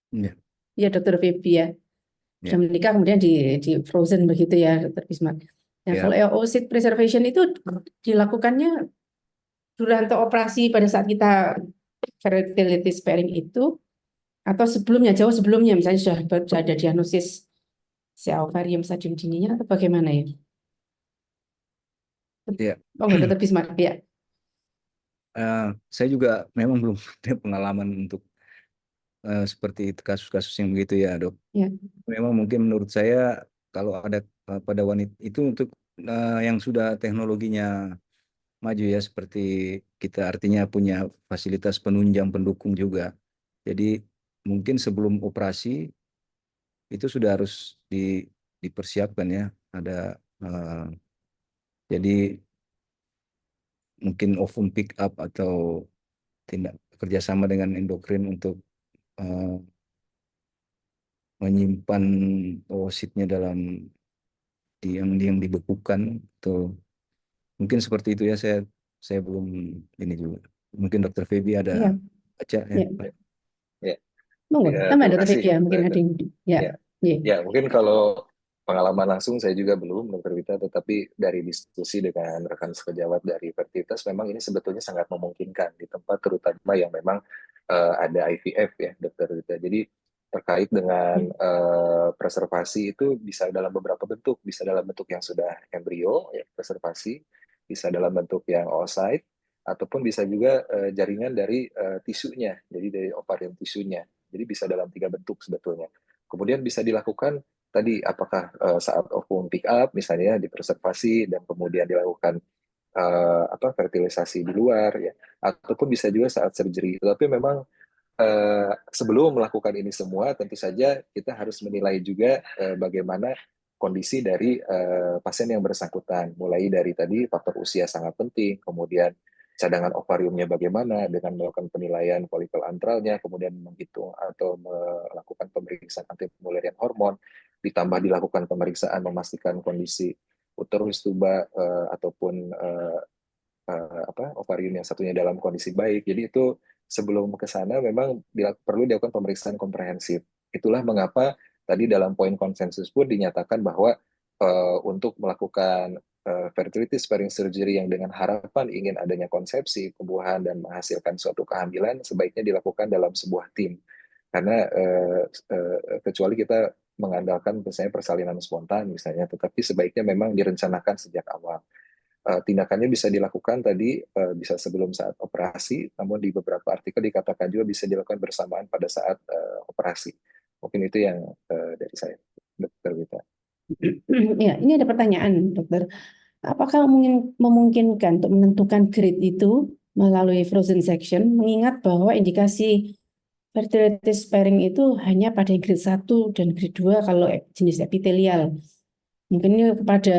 Speaker 7: Iya.
Speaker 4: Ya, Dr. Febi ya. Sudah menikah kemudian di frozen begitu ya, Dr. Bisma. Nah, kalau oocyte preservation itu dilakukannya durante operasi pada saat kita fertility sparing itu atau sebelumnya, jauh sebelumnya, misalnya sudah ada diagnosis sel ovarium stadium dininya atau bagaimana ya?
Speaker 7: Iya.
Speaker 4: Oh, enggak, Dr. Bisma ya.
Speaker 7: Saya juga memang belum ada pengalaman untuk seperti kasus-kasus yang begitu ya, Dok.
Speaker 4: Ya.
Speaker 7: Memang mungkin menurut saya kalau ada pada wanita itu untuk yang sudah teknologinya maju ya, seperti kita artinya punya fasilitas penunjang pendukung juga. Jadi mungkin sebelum operasi itu sudah harus dipersiapkan ya. Ada jadi mungkin oven pick up atau tindak kerjasama dengan endokrin untuk menyimpan oositnya dalam yang dibekukan, atau mungkin seperti itu ya. Saya belum ini juga. Mungkin Dokter Feby
Speaker 4: Iya,
Speaker 7: ada baca ya.
Speaker 4: ya.
Speaker 5: Ya,
Speaker 4: Monggo,
Speaker 5: ya,
Speaker 4: tambah
Speaker 5: terima
Speaker 4: Dokter
Speaker 5: kasih.
Speaker 4: Feby ya, mungkin ada yang ya.
Speaker 5: Ya,
Speaker 4: Iya.
Speaker 5: ya, mungkin kalau pengalaman langsung saya juga belum, Dokter Wita, tetapi dari diskusi dengan rekan sejawat dari fertilitas, memang ini sebetulnya sangat memungkinkan di tempat terutama yang memang ada IVF ya, Dokter Wita. Jadi terkait dengan preservasi itu bisa dalam beberapa bentuk, bisa dalam bentuk yang sudah embrio, ya, preservasi, bisa dalam bentuk yang oocyte, ataupun bisa juga jaringan dari tisunya, jadi dari ovarium tisunya. Jadi bisa dalam 3 bentuk sebetulnya. Kemudian bisa dilakukan tadi apakah saat ovum pick up misalnya dipreservasi dan kemudian dilakukan fertilisasi di luar ya, ataupun bisa juga saat surgery. Tapi memang sebelum melakukan ini semua tentu saja kita harus menilai juga bagaimana kondisi dari pasien yang bersangkutan, mulai dari tadi faktor usia sangat penting, kemudian cadangan ovariumnya bagaimana dengan melakukan penilaian folikel antralnya, kemudian menghitung atau melakukan pemeriksaan anti-mullerian hormon, ditambah dilakukan pemeriksaan memastikan kondisi uterus, tuba ataupun ovarium yang satunya dalam kondisi baik. Jadi itu sebelum ke sana memang perlu dilakukan pemeriksaan komprehensif. Itulah mengapa tadi dalam poin konsensus pun dinyatakan bahwa untuk melakukan fertility sparing surgery yang dengan harapan ingin adanya konsepsi, pembuahan, dan menghasilkan suatu kehamilan sebaiknya dilakukan dalam sebuah tim. Karena kecuali kita mengandalkan misalnya persalinan spontan misalnya, tetapi sebaiknya memang direncanakan sejak awal. Tindakannya bisa dilakukan tadi bisa sebelum saat operasi, namun di beberapa artikel dikatakan juga bisa dilakukan bersamaan pada saat operasi. Mungkin itu yang dari saya, Dokter Wita.
Speaker 4: Ya, ini ada pertanyaan, Dokter. Apakah memungkinkan untuk menentukan grade itu melalui frozen section, mengingat bahwa indikasi fertility sparing itu hanya pada grade 1 dan grade 2 kalau jenis epitelial. Mungkin ini kepada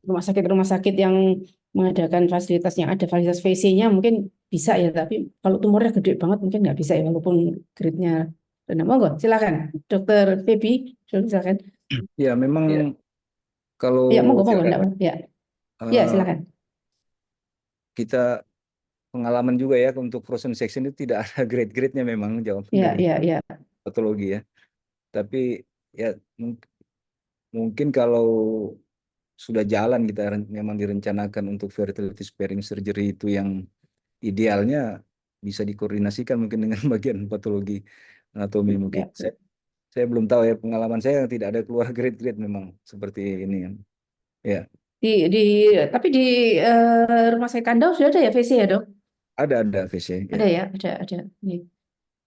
Speaker 4: rumah sakit yang mengadakan fasilitas yang ada fasilitas VC-nya mungkin bisa ya, tapi kalau tumornya gede banget mungkin nggak bisa ya, walaupun grade-nya rendah. Monggo, silakan, Dokter Feby, silakan.
Speaker 7: Ya, memang
Speaker 5: Ya.
Speaker 7: kalau
Speaker 4: Ya, monggo,
Speaker 5: silakan.
Speaker 4: ya, silakan.
Speaker 7: Kita pengalaman juga ya untuk frozen section itu tidak ada grade-grade-nya memang jawaban dari
Speaker 4: Ya.
Speaker 7: patologi ya. Tapi ya mungkin kalau sudah jalan kita memang direncanakan untuk fertility sparing surgery itu yang idealnya bisa dikoordinasikan mungkin dengan bagian patologi anatomi mungkin. Saya belum tahu ya, pengalaman saya tidak ada keluar grade-grade memang seperti ini ya.
Speaker 4: Tapi di rumah sakit Kandau sudah ada ya VC ya, Dok?
Speaker 7: Ada VC
Speaker 4: Ada
Speaker 7: ya.
Speaker 4: Ada.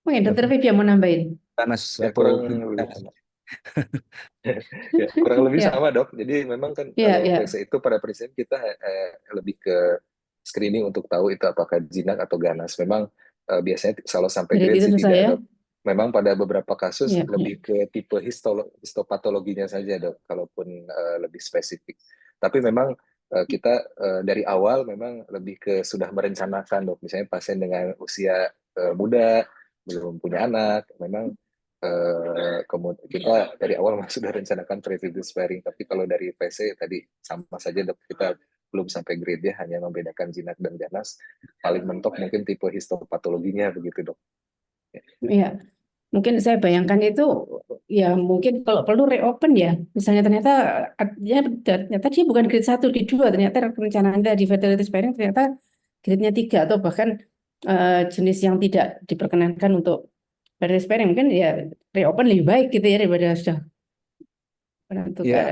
Speaker 4: Mungkin Dokter Feby yang mau nambahin.
Speaker 7: Panas
Speaker 5: Ya,
Speaker 7: atau
Speaker 5: kurang lebih sama. Ya, kurang lebih
Speaker 4: Ya.
Speaker 5: sama, Dok. Jadi memang kan
Speaker 4: Ya,
Speaker 5: kalau
Speaker 4: ya.
Speaker 5: VC itu pada prinsip kita lebih ke screening untuk tahu itu apakah jinak atau ganas. Memang biasanya kalau sampai
Speaker 4: Grade
Speaker 5: grade
Speaker 4: itu
Speaker 5: sih
Speaker 4: susah
Speaker 5: tidak,
Speaker 4: ya.
Speaker 5: Dok. Memang pada beberapa kasus
Speaker 4: Ya.
Speaker 5: lebih ke tipe histopatologinya saja, Dok, kalaupun lebih spesifik. Tapi memang kita dari awal memang lebih ke sudah merencanakan, Dok. Misalnya pasien dengan usia muda, belum punya anak, memang kemudian kita dari awal sudah rencanakan fertility sparing. Tapi kalau dari VC tadi sama saja, Dok, kita belum sampai grade ya, hanya membedakan jinak dan ganas. Paling mentok mungkin tipe histopatologinya begitu, Dok.
Speaker 4: Iya, mungkin saya bayangkan itu ya, mungkin kalau perlu reopen ya. Misalnya ternyata dia bukan grade 1, grade 2, ternyata rencanaan di fertility sparing ternyata grade-nya 3 atau bahkan jenis yang tidak diperkenankan untuk fertility sparing, mungkin ya reopen lebih baik gitu ya daripada sudah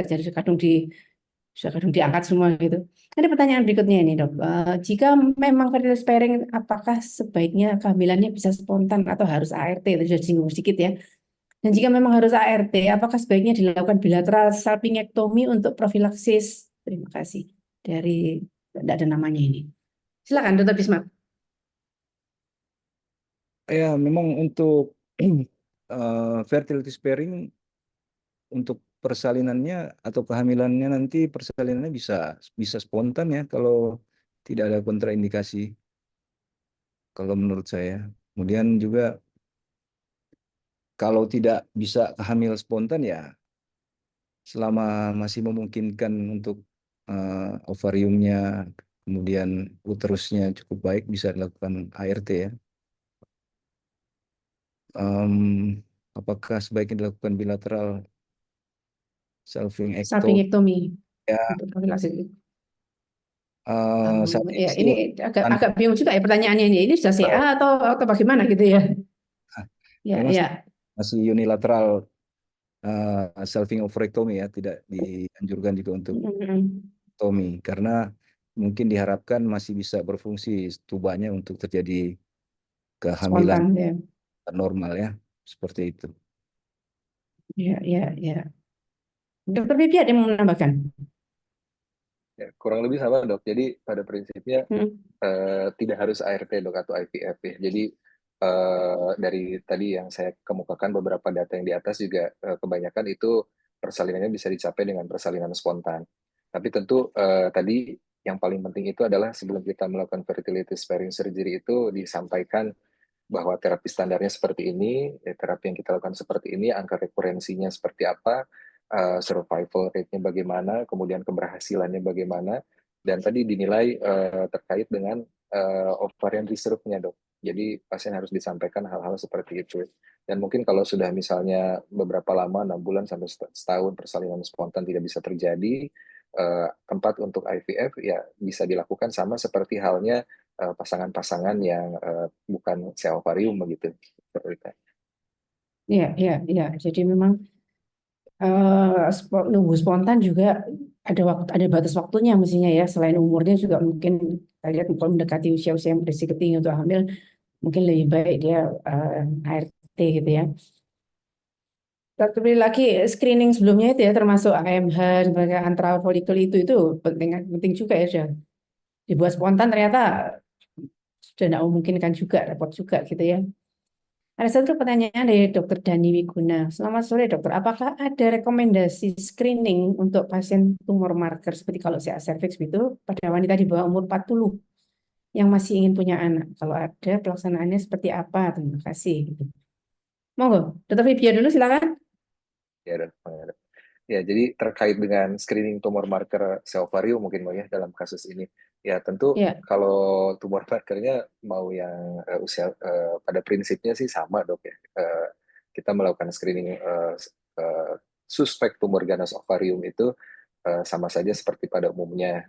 Speaker 4: jadi kadung diangkat semua gitu. Ada pertanyaan berikutnya ini, Dok. Jika memang fertility sparing, apakah sebaiknya kehamilannya bisa spontan atau harus ART? Itu sudah disinggung sedikit ya. Dan jika memang harus ART, apakah sebaiknya dilakukan bilateral salpingektomi untuk profilaksis Terima kasih. Dari tidak ada namanya ini. Silakan Dr. Bisma.
Speaker 7: Ya, memang untuk fertility sparing untuk persalinannya atau kehamilannya nanti persalinannya bisa spontan ya kalau tidak ada kontraindikasi kalau menurut saya. Kemudian juga kalau tidak bisa hamil spontan ya selama masih memungkinkan untuk ovariumnya kemudian uterusnya cukup baik bisa dilakukan ART ya. Apakah sebaiknya dilakukan bilateral salpingectomy?
Speaker 4: Salpingektomi
Speaker 7: Ya,
Speaker 4: untuk profilaksis.
Speaker 7: saat ini
Speaker 4: Ya,
Speaker 7: sih
Speaker 4: ini agak bingung juga ya pertanyaannya ini. Ini sudah CA atau bagaimana gitu ya? Ya,
Speaker 7: memang
Speaker 4: ya.
Speaker 7: masih unilateral salving ovarectomy ya, tidak dianjurkan juga untuk tomi karena mungkin diharapkan masih bisa berfungsi tubanya untuk terjadi kehamilan
Speaker 4: Spontan ya.
Speaker 7: normal ya, seperti itu.
Speaker 4: Ya, ya, ya. Dokter Bibi ada yang mau menambahkan?
Speaker 5: Ya, kurang lebih sama dok. Jadi pada prinsipnya
Speaker 4: Hmm.
Speaker 5: tidak harus ART dok atau IVF ya. Jadi dari tadi yang saya kemukakan beberapa data yang di atas juga kebanyakan itu persalinannya bisa dicapai dengan persalinan spontan. Tapi tentu tadi yang paling penting itu adalah sebelum kita melakukan fertility sparing surgery itu disampaikan bahwa terapi standarnya seperti ini, terapi yang kita lakukan seperti ini, angka rekurensinya seperti apa, survival rate-nya bagaimana, kemudian keberhasilannya bagaimana, dan tadi dinilai terkait dengan ovarian reserve-nya dok. Jadi pasien harus disampaikan hal-hal seperti itu. Dan mungkin kalau sudah misalnya beberapa lama, 6 bulan sampai setahun persalinan spontan tidak bisa terjadi, tempat untuk IVF ya bisa dilakukan sama seperti halnya pasangan-pasangan yang bukan sel ovarium begitu.
Speaker 4: Ya, ya, ya. Jadi memang nunggu spontan juga ada batas waktunya mestinya ya. Selain umurnya juga mungkin kita lihat kalau mendekati usia-usia yang berisiko tinggi untuk hamil, mungkin lebih baik dia ART gitu ya. Tapi lagi screening sebelumnya itu ya termasuk AMH sebagai antral folikel itu penting penting juga ya sudah dibuat spontan ternyata sudah tidak memungkinkan juga repot juga gitu ya. Ada satu pertanyaan dari Dr. Dani Wiguna. Selamat sore dokter, apakah ada rekomendasi screening untuk pasien tumor marker seperti kalau CA cervix itu pada wanita di bawah umur 40 yang masih ingin punya anak? Kalau ada pelaksanaannya seperti apa? Terima kasih. Monggo, Dr. Vibia dulu silakan.
Speaker 5: Ya, dok. Ya, jadi terkait dengan screening tumor marker sel ovarium mungkin mau ya dalam kasus ini. Ya, tentu
Speaker 4: Ya,
Speaker 5: kalau tumor markernya mau yang usia pada prinsipnya sih sama, Dok ya. Kita melakukan screening suspek tumor ganas ovarium itu sama saja seperti pada umumnya.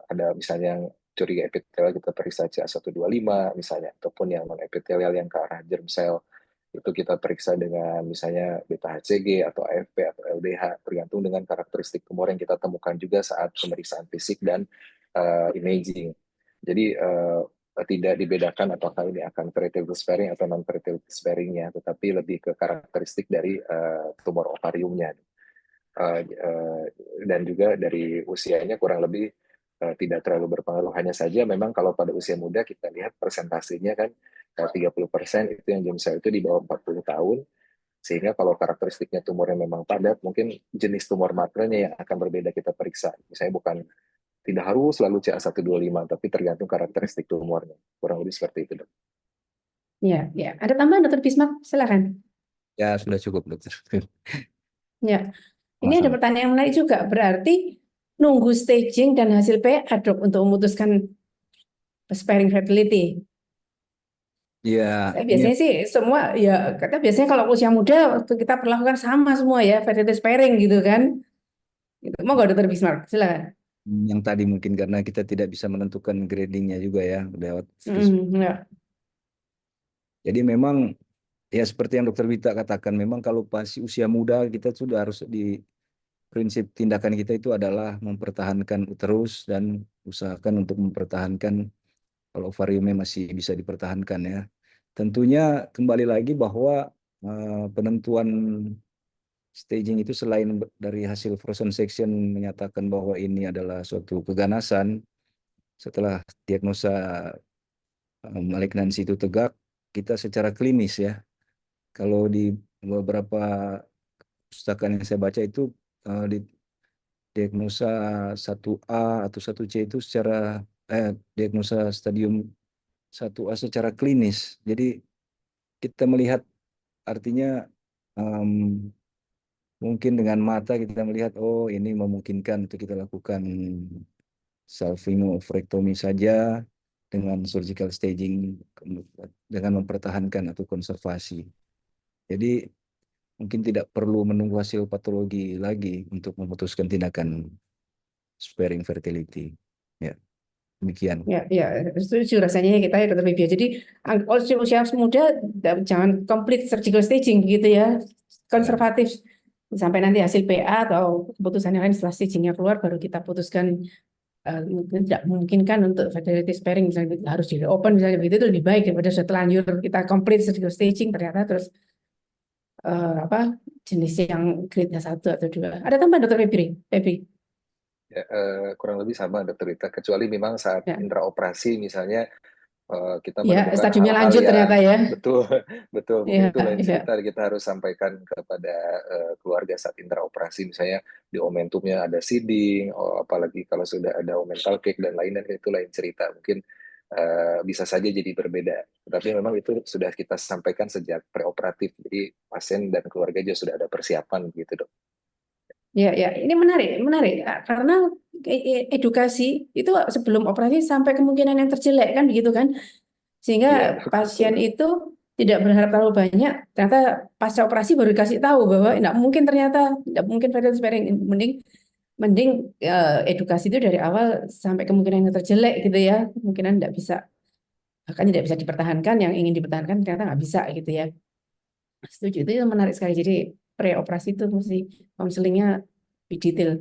Speaker 5: Ada misalnya yang curiga epitelial kita periksa CA125 misalnya, ataupun yang non epitelial yang ke arah germ cell itu kita periksa dengan misalnya beta HCG atau AFP atau LDH tergantung dengan karakteristik tumor yang kita temukan juga saat pemeriksaan fisik dan imaging. Jadi tidak dibedakan apakah ini akan fertility sparing atau non fertility sparingnya, tetapi lebih ke karakteristik dari tumor ovariumnya. Dan juga dari usianya kurang lebih tidak terlalu berpengaruh. Hanya saja memang kalau pada usia muda kita lihat persentasenya kan 30% itu yang germ cell itu di bawah 40 tahun, sehingga kalau karakteristiknya tumornya memang padat, mungkin jenis tumor markernya yang akan berbeda kita periksa. Misalnya bukan tidak harus selalu CA125, tapi tergantung karakteristik tumornya. Kurang lebih seperti itu, dok.
Speaker 4: ya, ya. Ada tambahan Dr. Bisma? Silakan.
Speaker 7: Ya, sudah cukup dokter.
Speaker 4: Ya, ini ada
Speaker 7: Sama-sama.
Speaker 4: pertanyaan yang menarik juga. Berarti nunggu staging dan hasil PA dok untuk memutuskan sparing fertility.
Speaker 7: Ya,
Speaker 4: Saya
Speaker 7: ini
Speaker 4: biasanya sih semua ya kata biasanya kalau usia muda kita perlakukan sama semua ya fertility sparing gitu kan. Gitu. Monggo Dokter Bismarck, silakan.
Speaker 7: yang tadi mungkin karena kita tidak bisa menentukan gradingnya juga ya lewat
Speaker 4: Ya.
Speaker 7: Jadi memang ya seperti yang Dokter Wita katakan, memang kalau masih usia muda kita sudah harus di prinsip tindakan kita itu adalah mempertahankan uterus dan usahakan untuk mempertahankan kalau ovariumnya masih bisa dipertahankan ya. Tentunya kembali lagi bahwa penentuan staging itu selain dari hasil frozen section menyatakan bahwa ini adalah suatu keganasan, setelah diagnosa malignansi itu tegak, kita secara klinis ya, kalau di beberapa pustakaan yang saya baca itu di diagnosa 1A atau 1C itu secara diagnosa stadium 1A secara klinis. Jadi kita melihat, artinya mungkin dengan mata kita melihat, oh ini memungkinkan untuk kita lakukan salpingoophorectomy saja dengan surgical staging dengan mempertahankan atau konservasi. Jadi mungkin tidak perlu menunggu hasil patologi lagi untuk memutuskan tindakan sparing fertility. Ya, demikian.
Speaker 4: Ya, setuju rasanya kita ya Dr. Bibia. Jadi usia muda jangan complete surgical staging gitu ya, konservatif sampai nanti hasil PA atau keputusan yang lain setelah stagingnya keluar baru kita putuskan tidak memungkinkan untuk fertility sparing, misalnya harus di open misalnya begitu, itu lebih baik daripada sudah terlanjur kita complete surgical staging ternyata terus jenis yang grade 1 atau 2. Ada tambahan Dr. Febri?
Speaker 5: Ya, kurang lebih sama Dr. Rita, kecuali memang saat intraoperasi misalnya kita menemukan
Speaker 4: stadiumnya
Speaker 5: hal-hal
Speaker 4: lanjut
Speaker 5: yang
Speaker 4: ternyata ya.
Speaker 5: betul mungkin itu lain cerita, kita harus sampaikan kepada keluarga saat intraoperasi, misalnya di omentumnya ada seeding, apalagi kalau sudah ada omental cake dan lain-lain, itu lain cerita, mungkin bisa saja jadi berbeda, tapi memang itu sudah kita sampaikan sejak preoperatif, jadi pasien dan keluarga juga sudah ada persiapan gitu, Dok.
Speaker 4: Ya, ini menarik karena edukasi itu sebelum operasi sampai kemungkinan yang terjelek kan begitu kan, sehingga pasien itu tidak berharap terlalu banyak, ternyata pasca operasi baru dikasih tahu bahwa tidak mungkin fertility sparing, mending edukasi itu dari awal sampai kemungkinan yang terjelek gitu ya, kemungkinan bahkan tidak bisa dipertahankan, yang ingin dipertahankan ternyata nggak bisa gitu ya. Setuju, itu menarik sekali. Jadi pre-operasi itu mesti konselingnya lebih detail.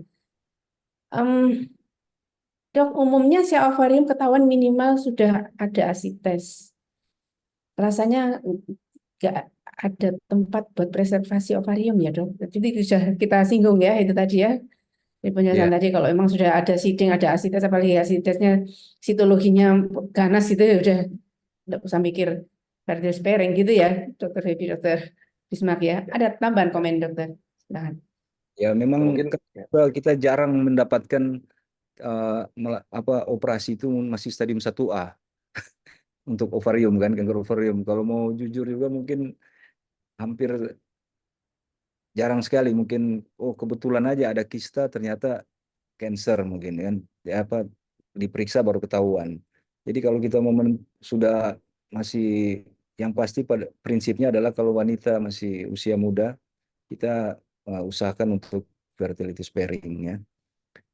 Speaker 4: Dok, umumnya si ovarium ketahuan minimal sudah ada asites. Rasanya nggak ada tempat buat preservasi ovarium ya dok. Jadi sudah kita singgung ya itu tadi ya. Di penjelasan tadi kalau emang sudah ada seeding, ada asites, apalagi asitesnya sitologinya ganas itu ya udah nggak usah mikir fertility sparing gitu ya, Dokter Feby, Dokter Bismarck ya. Ada tambahan komen dokter? Silahkan.
Speaker 7: Ya memang kita jarang mendapatkan operasi itu masih stadium 1A untuk ovarium kan, kanker ovarium. Kalau mau jujur juga mungkin hampir jarang sekali, mungkin kebetulan aja ada kista ternyata cancer mungkin kan, diperiksa baru ketahuan. Jadi kalau kita sudah masih, yang pasti pada prinsipnya adalah kalau wanita masih usia muda kita usahakan untuk fertility sparing ya.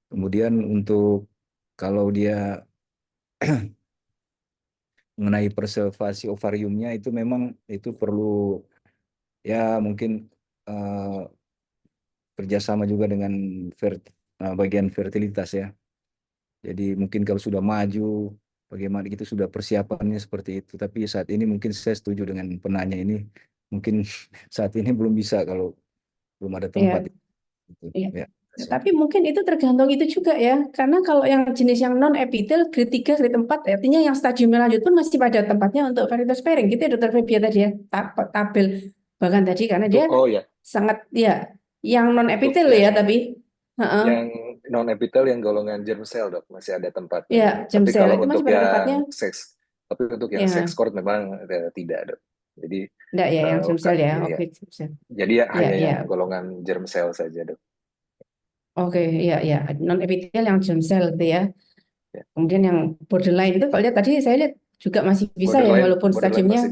Speaker 7: Kemudian untuk kalau dia mengenai preservasi ovariumnya itu memang itu perlu ya mungkin kerjasama juga dengan bagian fertilitas ya. Jadi mungkin kalau sudah maju bagaimana gitu sudah persiapannya seperti itu. Tapi saat ini mungkin saya setuju dengan penanya ini, mungkin saat ini belum bisa kalau belum ada tempat.
Speaker 4: Iya. Tapi mungkin itu tergantung itu juga ya, karena kalau yang jenis yang non epitel grade 3, grade 4 artinya yang stadium lanjut pun masih pada tempatnya untuk fertility sparing gitu ya Dokter Febia tadi ya, tabel bahkan tadi karena dia sangat ya yang non epitel ya, tapi
Speaker 5: yang non epitel yang golongan germ cell dok masih ada tempatnya.
Speaker 4: Ya,
Speaker 5: tapi kalau
Speaker 4: itu
Speaker 5: untuk
Speaker 4: masih pada
Speaker 5: yang
Speaker 4: tempatnya.
Speaker 5: tapi untuk yang sex cord memang tidak dok. Jadi
Speaker 4: enggak ya yang germ cell ya. Oke,
Speaker 5: jadi hanya yang golongan germ cell saja dok.
Speaker 4: Oke, ya non epitel yang germ cell gitu ya. Kemudian yang borderline itu kalau lihat tadi saya lihat juga masih bisa ya, walaupun stadiumnya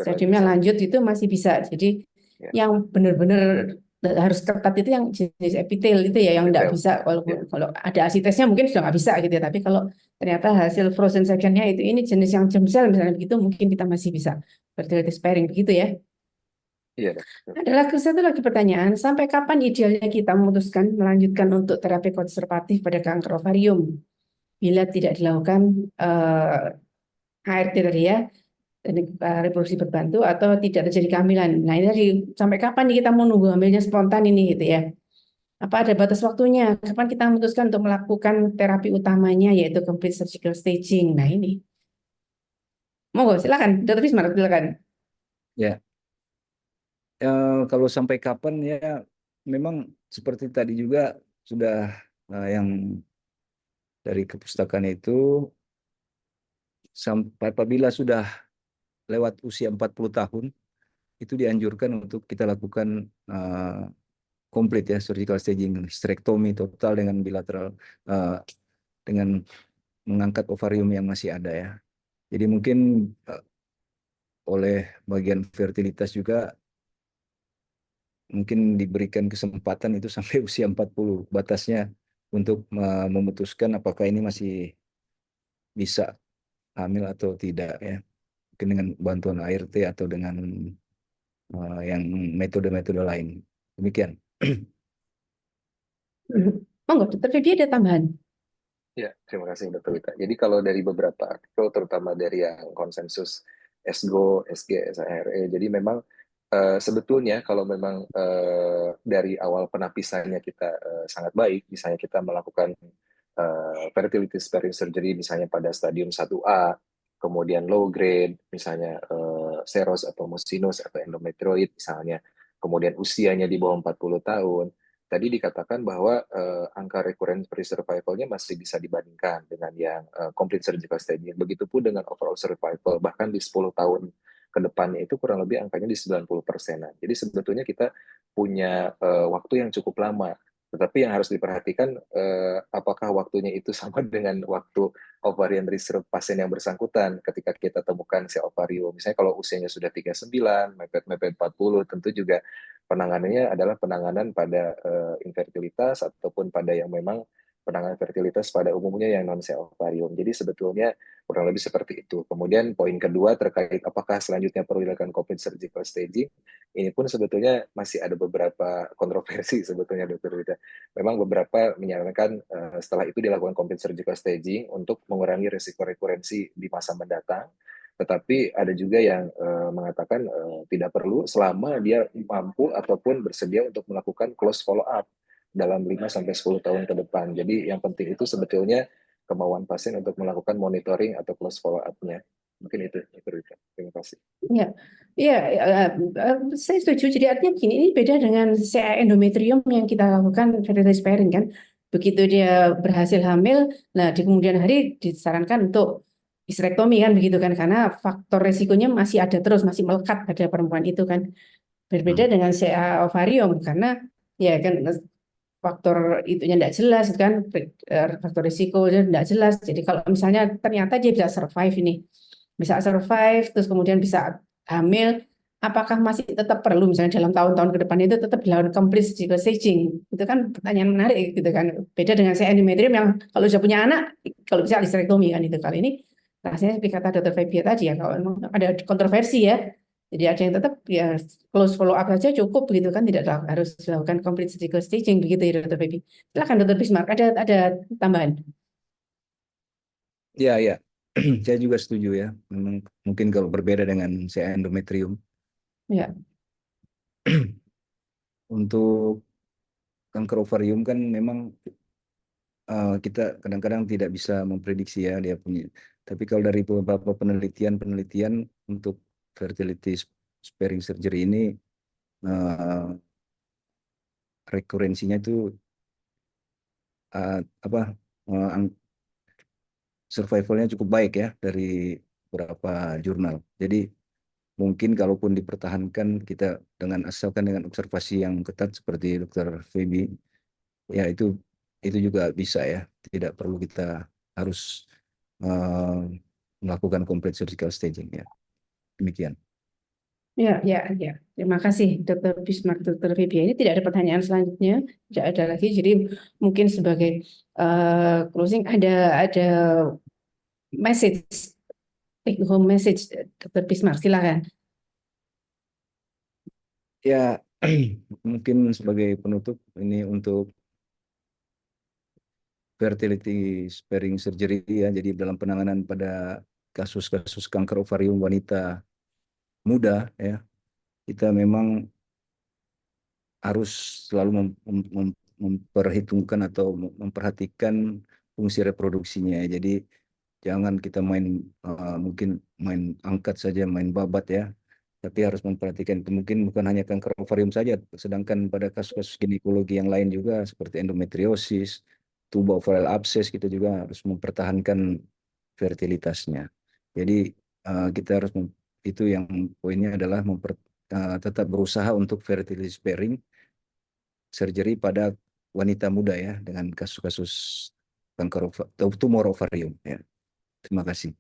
Speaker 4: stadiumnya lanjut itu masih bisa. Jadi yang benar-benar harus ketat itu yang jenis epitel itu ya, yang nggak bisa, walaupun kalau ada asitesnya mungkin sudah nggak bisa gitu ya. Tapi kalau ternyata hasil frozen sectionnya itu ini jenis yang germ cell misalnya begitu, mungkin kita masih bisa fertility sparing begitu ya.
Speaker 5: Iya.
Speaker 4: Adalah satu lagi pertanyaan, sampai kapan idealnya kita memutuskan melanjutkan untuk terapi konservatif pada kanker ovarium bila tidak dilakukan HRT tadi ya? reproduksi berbantu atau tidak terjadi kehamilan. Nah, ini tadi sampai kapan nih kita mau nunggu hamilnya spontan ini gitu ya? Apa ada batas waktunya? Kapan kita memutuskan untuk melakukan terapi utamanya yaitu complete surgical staging? Nah, ini. Monggo silakan, Dr. Bismar, silakan.
Speaker 7: Ya, kalau sampai kapan ya memang seperti tadi juga sudah yang dari kepustakaan itu sampai apabila sudah lewat usia 40 tahun itu dianjurkan untuk kita lakukan komplit ya surgical staging, hysterektomi total dengan bilateral dengan mengangkat ovarium yang masih ada ya. Jadi mungkin oleh bagian fertilitas juga mungkin diberikan kesempatan itu sampai usia 40 batasnya untuk memutuskan apakah ini masih bisa hamil atau tidak ya. Mungkin dengan bantuan ART atau dengan yang metode-metode lain. Demikian.
Speaker 4: Monggo, Dr. Febi ada tambahan?
Speaker 5: Ya, terima kasih Dr. Wita. Jadi kalau dari beberapa artikel, terutama dari yang konsensus SGO, SG, SARE, jadi memang sebetulnya kalau memang dari awal penapisannya kita sangat baik, misalnya kita melakukan fertility sparing surgery misalnya pada stadium 1A, kemudian low grade, misalnya seros atau mucinous atau endometrioid misalnya, kemudian usianya di bawah 40 tahun, tadi dikatakan bahwa angka recurrent free survival-nya masih bisa dibandingkan dengan yang complete surgical staging. Begitupun dengan overall survival, bahkan di 10 tahun ke depannya itu kurang lebih angkanya di 90%-an. Jadi sebetulnya kita punya waktu yang cukup lama. Tetapi yang harus diperhatikan apakah waktunya itu sama dengan waktu ovarian reserve pasien yang bersangkutan ketika kita temukan si ovarium. Misalnya kalau usianya sudah 39, mepet-mepet 40, tentu juga penanganannya adalah penanganan pada infertilitas ataupun pada yang memang penanganan fertilitas pada umumnya yang non ovarium. Jadi sebetulnya kurang lebih seperti itu. Kemudian poin kedua terkait apakah selanjutnya perlu dilakukan complete surgical staging, ini pun sebetulnya masih ada beberapa kontroversi sebetulnya Dr. Wida. Memang beberapa menyarankan setelah itu dilakukan complete surgical staging untuk mengurangi risiko rekurensi di masa mendatang. Tetapi ada juga yang mengatakan tidak perlu selama dia mampu ataupun bersedia untuk melakukan close follow up dalam 5-10 tahun ke depan. Jadi yang penting itu sebetulnya kemauan pasien untuk melakukan monitoring atau close follow up-nya. Mungkin itu, terima kasih.
Speaker 4: Ya, ya, saya setuju. Jadi artinya begini, ini beda dengan CA endometrium yang kita lakukan fertility sparing kan. Begitu dia berhasil hamil, nah di kemudian hari disarankan untuk histerektomi kan begitu kan, karena faktor resikonya masih ada terus, masih melekat pada perempuan itu kan. Berbeda dengan CA ovarium karena ya kan faktor itunya tidak jelas kan, faktor risiko tidak jelas. Jadi kalau misalnya ternyata dia bisa survive ini, bisa survive, terus kemudian bisa hamil, apakah masih tetap perlu misalnya dalam tahun-tahun ke depan itu tetap dilakukan complete surgical staging? Itu kan pertanyaan menarik gitu kan. Beda dengan saya endometrium yang kalau sudah punya anak, kalau bisa histerektomi kan itu. Kali ini rasanya seperti kata Dr. Febia tadi ya, kalau memang ada kontroversi ya. Jadi ada yang tetap ya close follow up saja cukup begitu kan, tidak harus dilakukan complete surgical staging begitu ya Dr. Febia. Silakan Dr. Bismarck, ada tambahan?
Speaker 7: Ya, ya. Saya juga setuju ya. Memang mungkin kalau berbeda dengan saya endometrium.
Speaker 4: Ya.
Speaker 7: Untuk kanker ovarium kan memang kita kadang-kadang tidak bisa memprediksi ya dia punya. Tapi kalau dari beberapa penelitian untuk fertility sparing surgery ini rekurensinya itu survivalnya cukup baik ya dari beberapa jurnal. Jadi mungkin kalaupun dipertahankan kita dengan asalkan dengan observasi yang ketat seperti Dr. Feby, ya itu juga bisa ya. Tidak perlu kita harus melakukan complete surgical staging ya. Demikian.
Speaker 4: Ya, ya, ya. Terima kasih Dr. Bismarck, Dr. Feby. Ini tidak ada pertanyaan selanjutnya, tidak ada lagi. Jadi mungkin sebagai closing ada message, take home message, Dr. Bismarck. Silakan.
Speaker 7: Ya, mungkin sebagai penutup ini untuk fertility sparing surgery ya. Jadi dalam penanganan pada kasus-kasus kanker ovarium wanita muda ya, kita memang harus selalu memperhitungkan atau memperhatikan fungsi reproduksinya. Jadi jangan kita mungkin main angkat saja, main babat ya, tapi harus memperhatikan itu. Mungkin bukan hanya kanker ovarium saja, sedangkan pada kasus-kasus ginekologi yang lain juga seperti endometriosis, tuba-ovarial abses, kita juga harus mempertahankan fertilitasnya. Jadi kita harus itu yang poinnya adalah tetap berusaha untuk fertility sparing surgery pada wanita muda ya, dengan kasus-kasus kanker tumor ovarium ya. Terima kasih.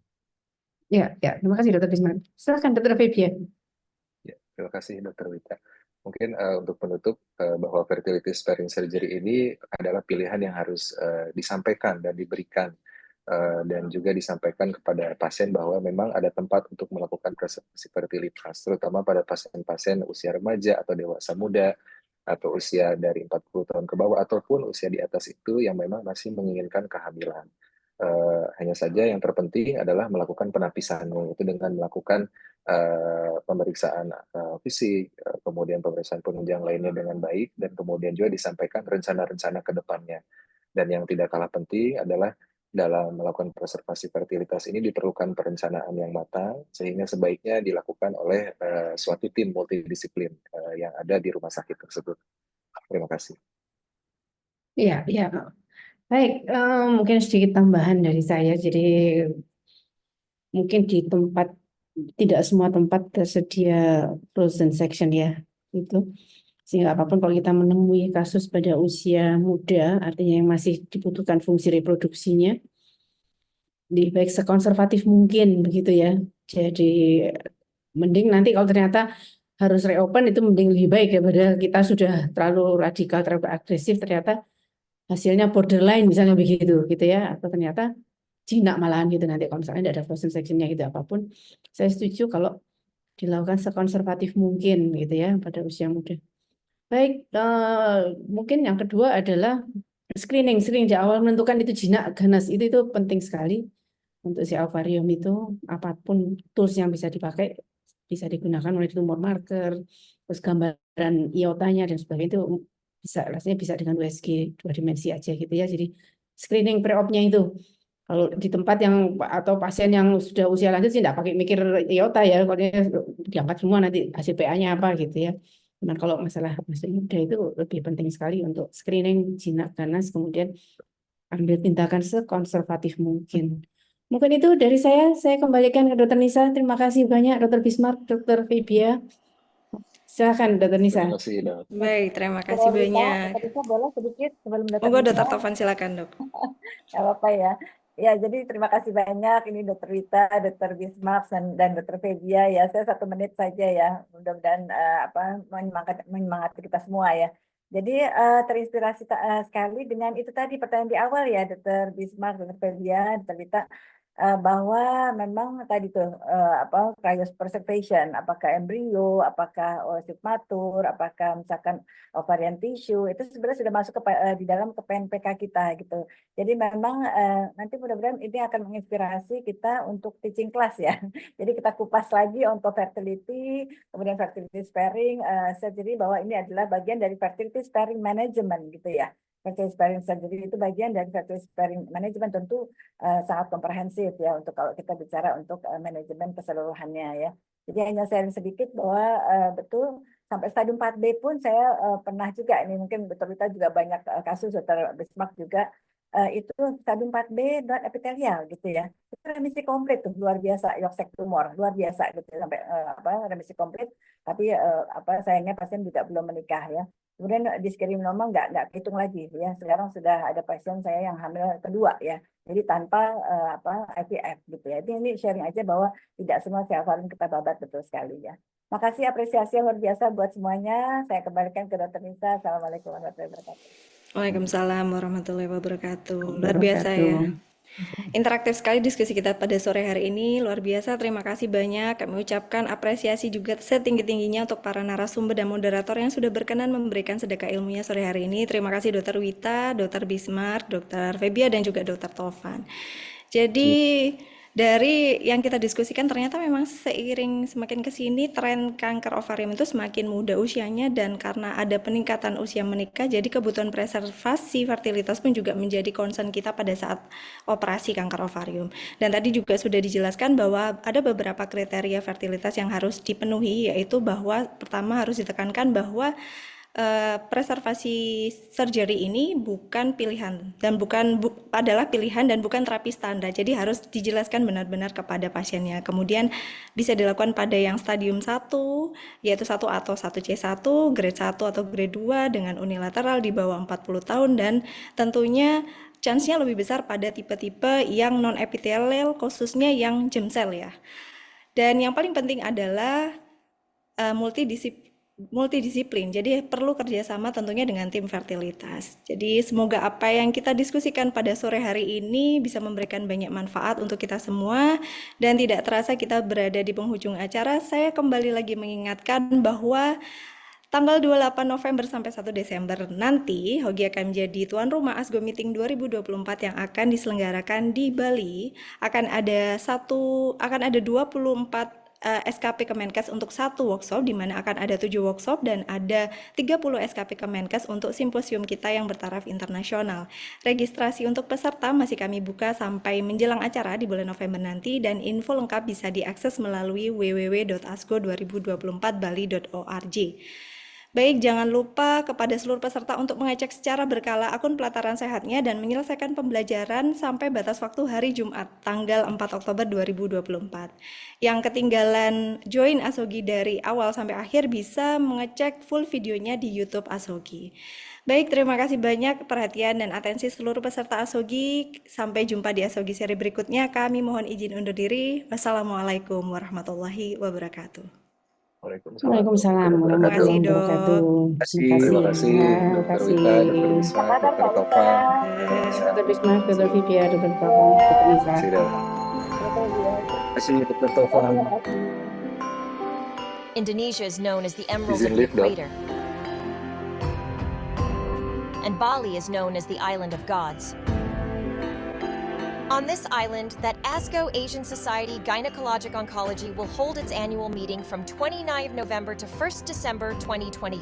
Speaker 4: Ya, terima kasih Dr. Bismar. Silakan Dr. Febia.
Speaker 5: Ya, terima kasih Dr. Wita. Mungkin untuk penutup bahwa fertility sparing surgery ini adalah pilihan yang harus disampaikan dan diberikan dan juga disampaikan kepada pasien bahwa memang ada tempat untuk melakukan preservasi fertilitas, terutama pada pasien-pasien usia remaja atau dewasa muda atau usia dari 40 tahun ke bawah ataupun usia di atas itu yang memang masih menginginkan kehamilan. Hanya saja yang terpenting adalah melakukan penapisannya, itu dengan melakukan pemeriksaan fisik, kemudian pemeriksaan penunjang lainnya dengan baik, dan kemudian juga disampaikan rencana-rencana ke depannya. Dan yang tidak kalah penting adalah dalam melakukan preservasi fertilitas ini diperlukan perencanaan yang matang, sehingga sebaiknya dilakukan oleh suatu tim multidisiplin yang ada di rumah sakit tersebut. Terima kasih.
Speaker 4: Iya. Baik, mungkin sedikit tambahan dari saya. Jadi mungkin tidak semua tempat tersedia frozen section ya, itu. Sehingga apapun kalau kita menemui kasus pada usia muda, artinya yang masih dibutuhkan fungsi reproduksinya, baik sekonservatif mungkin begitu ya. Jadi mending nanti kalau ternyata harus reopen itu mending lebih baik daripada kita sudah terlalu radikal, terlalu agresif, ternyata hasilnya borderline misalnya begitu gitu ya, atau ternyata jinak malahan gitu nanti kalau misalnya tidak ada frozen sectionnya gitu. Apapun saya setuju kalau dilakukan sekonservatif mungkin gitu ya pada usia muda. Baik, mungkin yang kedua adalah screening di awal menentukan itu jinak ganas itu penting sekali untuk si ovarium itu. Apapun tools yang bisa dipakai bisa digunakan, mulai tumor marker, terus gambaran iotanya dan sebagainya, itu rasanya bisa dengan USG 2 dimensi aja gitu ya. Jadi screening pre-op-nya itu kalau di tempat yang atau pasien yang sudah usia lanjut sih tidak pakai mikir iota ya, kalau diangkat semua nanti hasil PA-nya apa gitu ya. Nah, kalau masalah masih muda itu lebih penting sekali untuk screening jinak ganas, kemudian ambil tindakan sekonservatif mungkin. Mungkin itu dari saya kembalikan ke Dr. Nisa. Terima kasih banyak Dr. Bismar, Dr. Febia. Silakan Dr. Nisa.
Speaker 5: Terima kasih, Dok.
Speaker 3: Baik, terima kasih banyak.
Speaker 6: Dr. boleh sedikit sebelum Dr.
Speaker 3: Monggo
Speaker 6: Nisa?
Speaker 3: Dr. Tovan, silakan Dok.
Speaker 6: Nggak apa-apa ya. Ya, jadi terima kasih banyak ini Dr. Wita, Dr. Bismar, dan Dr. Febia ya. Saya 1 menit saja ya, mudah-mudahan menyemangati kita semua ya. Jadi terinspirasi sekali dengan itu tadi pertanyaan di awal ya, Dr. Bismar, Dr. Febia, Dr. Wita, bahwa memang tadi tuh cryopreservation, apakah embrio, apakah oosit matur, apakah misalkan ovarian tissue, itu sebenarnya sudah masuk di dalam ke PNPK kita gitu. Jadi memang nanti mudah-mudahan ini akan menginspirasi kita untuk teaching class ya. Jadi kita kupas lagi untuk fertility, kemudian fertility sparing surgery, bahwa ini adalah bagian dari fertility sparing management gitu ya. Fertility sparing surgery itu bagian dari fertility sparing management, tentu sangat komprehensif ya untuk kalau kita bicara untuk manajemen keseluruhannya ya. Jadi hanya sharing sedikit bahwa betul sampai stadium 4B pun saya pernah juga, ini mungkin Dr. Wita juga banyak kasus, Dr. Bismarck juga, itu stadium 4B non epitelial gitu ya. Itu remisi komplit tuh, luar biasa, York tumor luar biasa gitu sampai remisi komplit, tapi sayangnya pasien juga belum menikah ya. Kemudian diskriminoma nggak hitung lagi ya. Sekarang sudah ada pasien saya yang hamil kedua ya. Jadi tanpa IVF gitu ya. Ini sharing aja bahwa tidak semua ovarium kita babat, betul sekali ya. Makasih, apresiasi yang luar biasa buat semuanya. Saya kembalikan ke Dr. Nisa. Assalamualaikum warahmatullahi wabarakatuh.
Speaker 3: Waalaikumsalam warahmatullahi wabarakatuh. Luar biasa ya. Interaktif sekali diskusi kita pada sore hari ini, luar biasa. Terima kasih banyak. Kami ucapkan apresiasi juga setinggi-tingginya untuk para narasumber dan moderator yang sudah berkenan memberikan sedekah ilmunya sore hari ini. Terima kasih Dr. Wita, Dr. Bismar, Dr. Febia, dan juga Dr. Tovan. Jadi Dari yang kita diskusikan ternyata memang seiring semakin ke sini tren kanker ovarium itu semakin muda usianya, dan karena ada peningkatan usia menikah jadi kebutuhan preservasi fertilitas pun juga menjadi concern kita pada saat operasi kanker ovarium. Dan tadi juga sudah dijelaskan bahwa ada beberapa kriteria fertilitas yang harus dipenuhi, yaitu bahwa pertama harus ditekankan bahwa preservasi surgery ini bukan pilihan dan adalah pilihan dan bukan terapi standar. Jadi harus dijelaskan benar-benar kepada pasiennya. Kemudian bisa dilakukan pada yang stadium 1, yaitu 1 atau 1C1, grade 1 atau grade 2 dengan unilateral di bawah 40 tahun, dan tentunya chance-nya lebih besar pada tipe-tipe yang non-epithelial, khususnya yang germ cell ya. Dan yang paling penting adalah multidisiplin, jadi perlu kerjasama tentunya dengan tim fertilitas. Jadi semoga apa yang kita diskusikan pada sore hari ini bisa memberikan banyak manfaat untuk kita semua, dan tidak terasa kita berada di penghujung acara. Saya kembali lagi mengingatkan bahwa tanggal 28 November sampai 1 Desember nanti Hogi akan menjadi tuan rumah ASGO Meeting 2024 yang akan diselenggarakan di Bali. Akan ada 24 SKP Kemenkes untuk satu workshop, di mana akan ada 7 workshop dan ada 30 SKP Kemenkes untuk simposium kita yang bertaraf internasional. Registrasi untuk peserta masih kami buka sampai menjelang acara di bulan November nanti, dan info lengkap bisa diakses melalui www.asgo2024bali.org. Baik, jangan lupa kepada seluruh peserta untuk mengecek secara berkala akun Pelataran Sehatnya dan menyelesaikan pembelajaran sampai batas waktu hari Jumat, tanggal 4 Oktober 2024. Yang ketinggalan join Asogi dari awal sampai akhir bisa mengecek full videonya di YouTube Asogi. Baik, terima kasih banyak perhatian dan atensi seluruh peserta Asogi. Sampai jumpa di Asogi seri berikutnya. Kami mohon izin undur diri. Wassalamualaikum warahmatullahi wabarakatuh.
Speaker 4: Waalaikumsalam
Speaker 3: Terima kasih,
Speaker 4: warahmatullahi
Speaker 3: Dok.
Speaker 4: wabarakatuh.
Speaker 5: Terima kasih Dr. Wita, Dr. Wisma, Dr. Tovan,
Speaker 4: Dr. Wisma, Dr. Vivia, Dr. Tovan, Dr. Nisa.
Speaker 5: Terima kasih, Dok.
Speaker 7: Terima kasih Dr. Tovan.
Speaker 1: Indonesia is known as the Emerald
Speaker 5: Izin
Speaker 1: of the
Speaker 5: lift, Dok.
Speaker 1: Equator, and Bali is known as the Island of Gods. On this island, that ASGO Asian Society Gynecologic Oncology will hold its annual meeting from 29 November to 1st December 2024.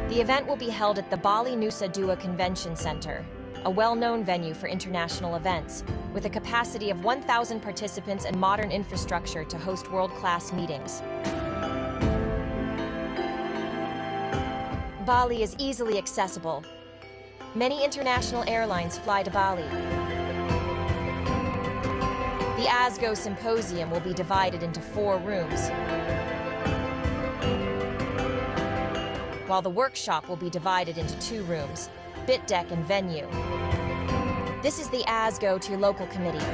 Speaker 1: The event will be held at the Bali Nusa Dua Convention Center, a well-known venue for international events, with a capacity of 1,000 participants and modern infrastructure to host world-class meetings. Bali is easily accessible. Many international airlines fly to Bali. The ASGO Symposium will be divided into 4 rooms, while the workshop will be divided into 2 rooms, bit deck and venue. This is the ASGO to your local committee.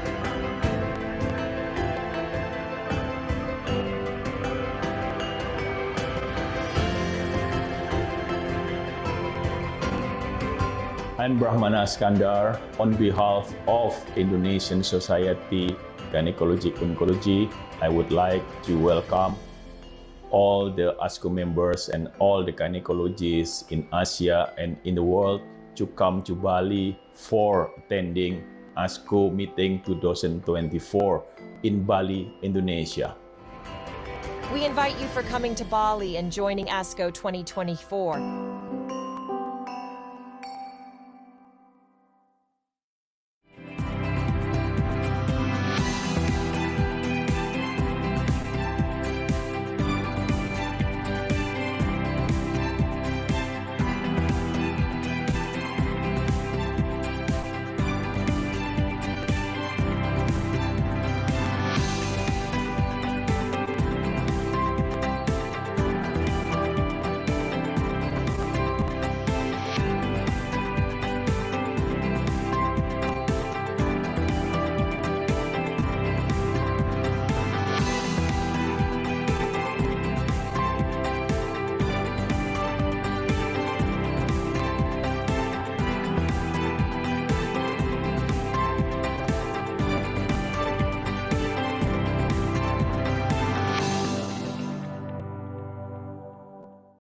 Speaker 2: I'm Brahmana Iskandar. On behalf of Indonesian Society Gynecology Oncology, I would like to welcome all the ASGO members and all the gynecologists in Asia and in the world to come to Bali for attending ASGO Meeting 2024 in Bali, Indonesia.
Speaker 1: We invite you for coming to Bali and joining ASGO 2024.